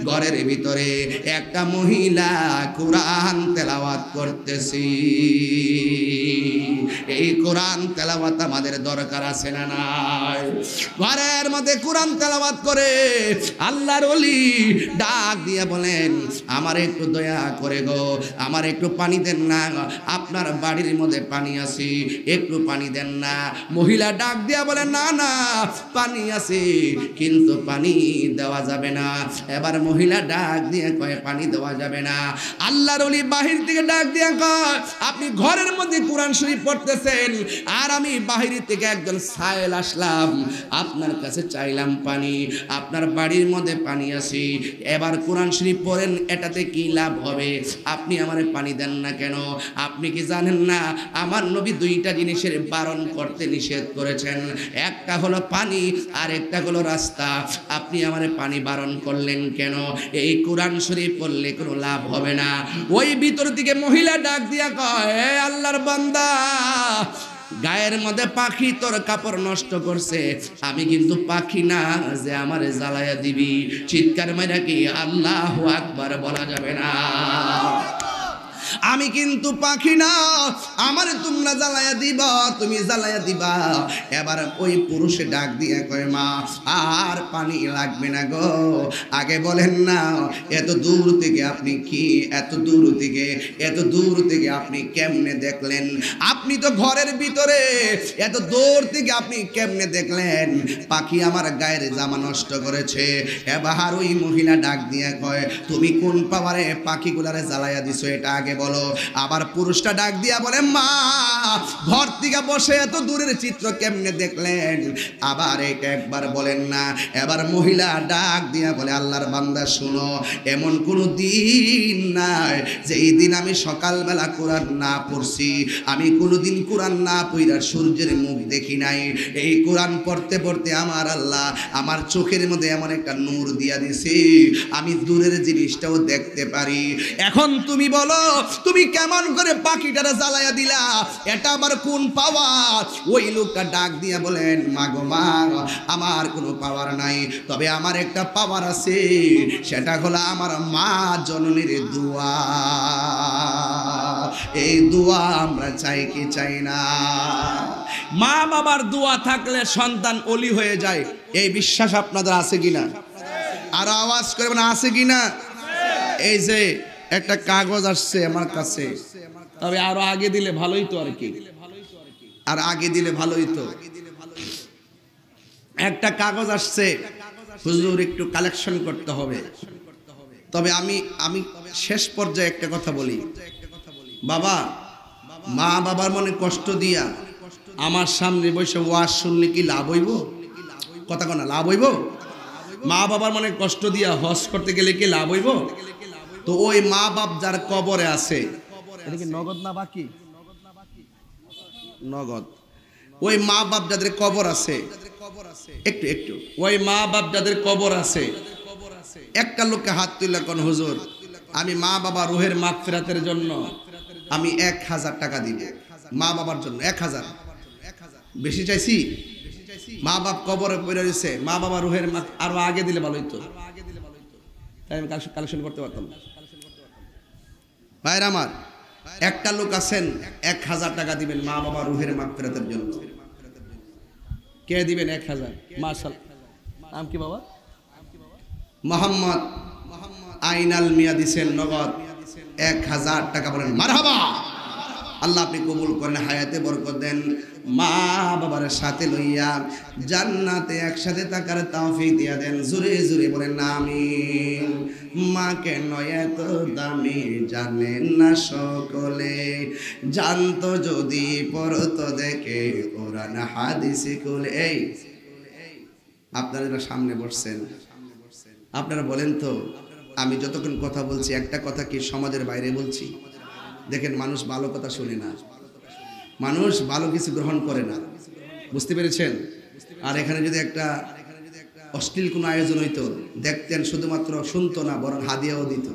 ঘরের ভিতরে একটা মহিলা কোরআন তেলাওয়াত করতেছি এই কোরআন তেলাওয়াত আমাদের দরকার আছে না নাই ঘরের মধ্যে কোরআন তেলাওয়াত করে আল্লাহর ওলি ডাক দিয়ে বলেন আমার একটু দয়া করে গো আমার একটু পানি দেন না আপনার বাড়ির মধ্যে পানি আছে একটু পানি দেন না মহিলা ডাক দিয়া বলে না না পানি আছে কিন্তু পানি দেওয়া যাবে না এবার মহিলা ডাক দিয়ে কয় পানি দেওয়া যাবে না আল্লাহর ওলি বাহির থেকে ডাক দিয়ে কয় আপনি ঘরের মধ্যে কোরআন শরীফ পড়তেছেন আর আমি বাহির থেকে একজন সায়েল আসলাম আপনার কাছে চাইলাম পানি আপনার বাড়ির মধ্যে পানি আছে এবার কোরআন শরীফ পড়েন এটাতে কি লাভ হবে আপনি আমার পানি দেন না কেন? আপনি কি জানেন না আমার নবী দুইটা জিনিসের বারণ করতে নিষেধ করেছেন, একটা হলো পানি আর একটা হলো রাস্তা। আপনি আমারে পানি বারণ করলেন কেন? এই কোরআন শরীফ পড়লে কোনো লাভ হবে না। ওই ভিতর থেকে মহিলা ডাক দিয়া কয়, হে আল্লাহর বান্দা, গায়ের মধ্যে পাখি তোর কাপড় নষ্ট করছে, আমি কিন্তু পাখি না যে আমারে জ্বালায়া দিবি। চিৎকার মেরে কি আল্লাহু আকবার বলা যাবে না? আমি কিন্তু পাখি না, আমারে তোমরা জ্বালায়া দিবা, তুমি জ্বালায়া দিবা। এবার ওই পুরুষে ডাক দিয়ে কয়, মা আর পানি লাগবে না গো, আগে বলেন না এত দূর থেকে আপনি কি, এত দূর থেকে আপনি কেমনে দেখলেন? আপনি তো ঘরের ভিতরে, এত দূর থেকে আপনি কেমনে দেখলেন পাখি আমার গায়ের জামা নষ্ট করেছে? এবার ওই মহিলা ডাক দিয়ে কয়, তুমি কোন পাওয়ারে পাখিগুলারে জ্বালায়া দিছো এটা আগে বলো। আবার পুরুষটা ডাক দিয়া বলে, মা ঘর থেকে বসে এত দূরের চিত্র কেমনে দেখলেন? আবার এটা একবার বলেন না। এবার মহিলা ডাক দিয়া বলে, আল্লাহর বান্দা শুনো, এমন কোনো দিন নাই যে এই দিন আমি সকালবেলা কোরআন না পড়ছি, আমি কোনোদিন কোরআন না পড়া সূর্যের মুখ দেখি নাই। এই কোরআন পড়তে পড়তে আমার আল্লাহ আমার চোখের মধ্যে এমন একটা নূর দিয়া দিছে, আমি দূরের জিনিসটাও দেখতে পারি। এখন তুমি বলো, তুমি কেমন করে পাখিটারে জ্বালায়া দিলা? এটা আবার কোন পাওয়ার? ওই লোকটা ডাক দিয়ে বলেন, মা গো মা, আমার কোনো পাওয়ার নাই, তবে আমার একটা পাওয়ার আছে, সেটা হলো আমার মা জননীর দোয়া। এই দোয়া আমরা চাই কি চাই না? মা বাবার দোয়া থাকলে সন্তান ওলি হয়ে যায়, এই বিশ্বাস আপনাদের আছে কিনা? আর আওয়াজ করবেন, আছে কিনা? এই যে একটা কাগজ আসছে আমার কাছে, তবে আরো আগে দিলে ভালোই তো, আর কি আর আগে দিলে ভালোই তো। একটা কাগজ আসছে, হুজুর একটু কালেকশন করতে হবে। তবে আমি শেষ পর্যায়ে একটা কথা বলি, বাবা মা বাবার মনে কষ্ট দিয়া আমার সামনে বসে ওয়াজ শুনলে কি লাভ হইব? কথা কনা লাভ হইব? মা বাবার মনে কষ্ট দিয়া হজ করতে গেলে কি লাভ হইব? তো ওই মা বাপ যার কবরে আছে, এটা কি নগদ না বাকি? নগদ। ওই মা বাপ যাদের কবর আছে, একটু ওই মা বাপ যাদের কবর আছে, একটা লোককে হাত তুলে কোন, হুজুর আমি মা বাবা রুহের মাগফিরাতের জন্য আমি 1000 টাকা দিব। মা বাবার জন্য 1000, বেশি চাইছি? মা বাপ কবরে পড়ে রয়েছে, মা বাবা রুহের আরো আগে দিলে ভালো হইতো, তাই আমি কালেকশন করতে পারতাম। ভাইর আমার, একটা লোক আছেন 1000 টাকা দিবেন মা বাবা রুহের মাগফিরাতের জন্য। কে দিবেন 1000? মাশাআল্লাহ। নাম কি বাবা? মোহাম্মদ আইনাল মিয়া দিছেন নগদ 1000 টাকা। বলেন মারহাবা। আল্লাহ আপনি কবুল করেন, হায়াতে বরকত দেন। মা বাবার সাথে লইয়া জান্নাতে একসাথে থাকার তৌফিক দিয়া দেন। জোরে জোরে বলেন আমিন। মা কেন এত দামি জানেন না সকলে, জানতো যদি পড়তো দেখে কোরআন হাদিস কুলে। এই আপনারা সামনে বসছেন, আপনারা বলেন তো, আমি যতক্ষণ কথা বলছি একটা কথা কি সমাজের বাইরে বলছি? দেখেন মানুষ ভালো কথা শুনে না, মানুষ ভালো কিছু গ্রহণ করে না, বুঝতে পেরেছেন? আর এখানে যদি একটা অশ্লীল কোনো আয়োজন হইতো, দেখতেন শুধুমাত্র শুনতো না, বরং হাদিয়াও দিত।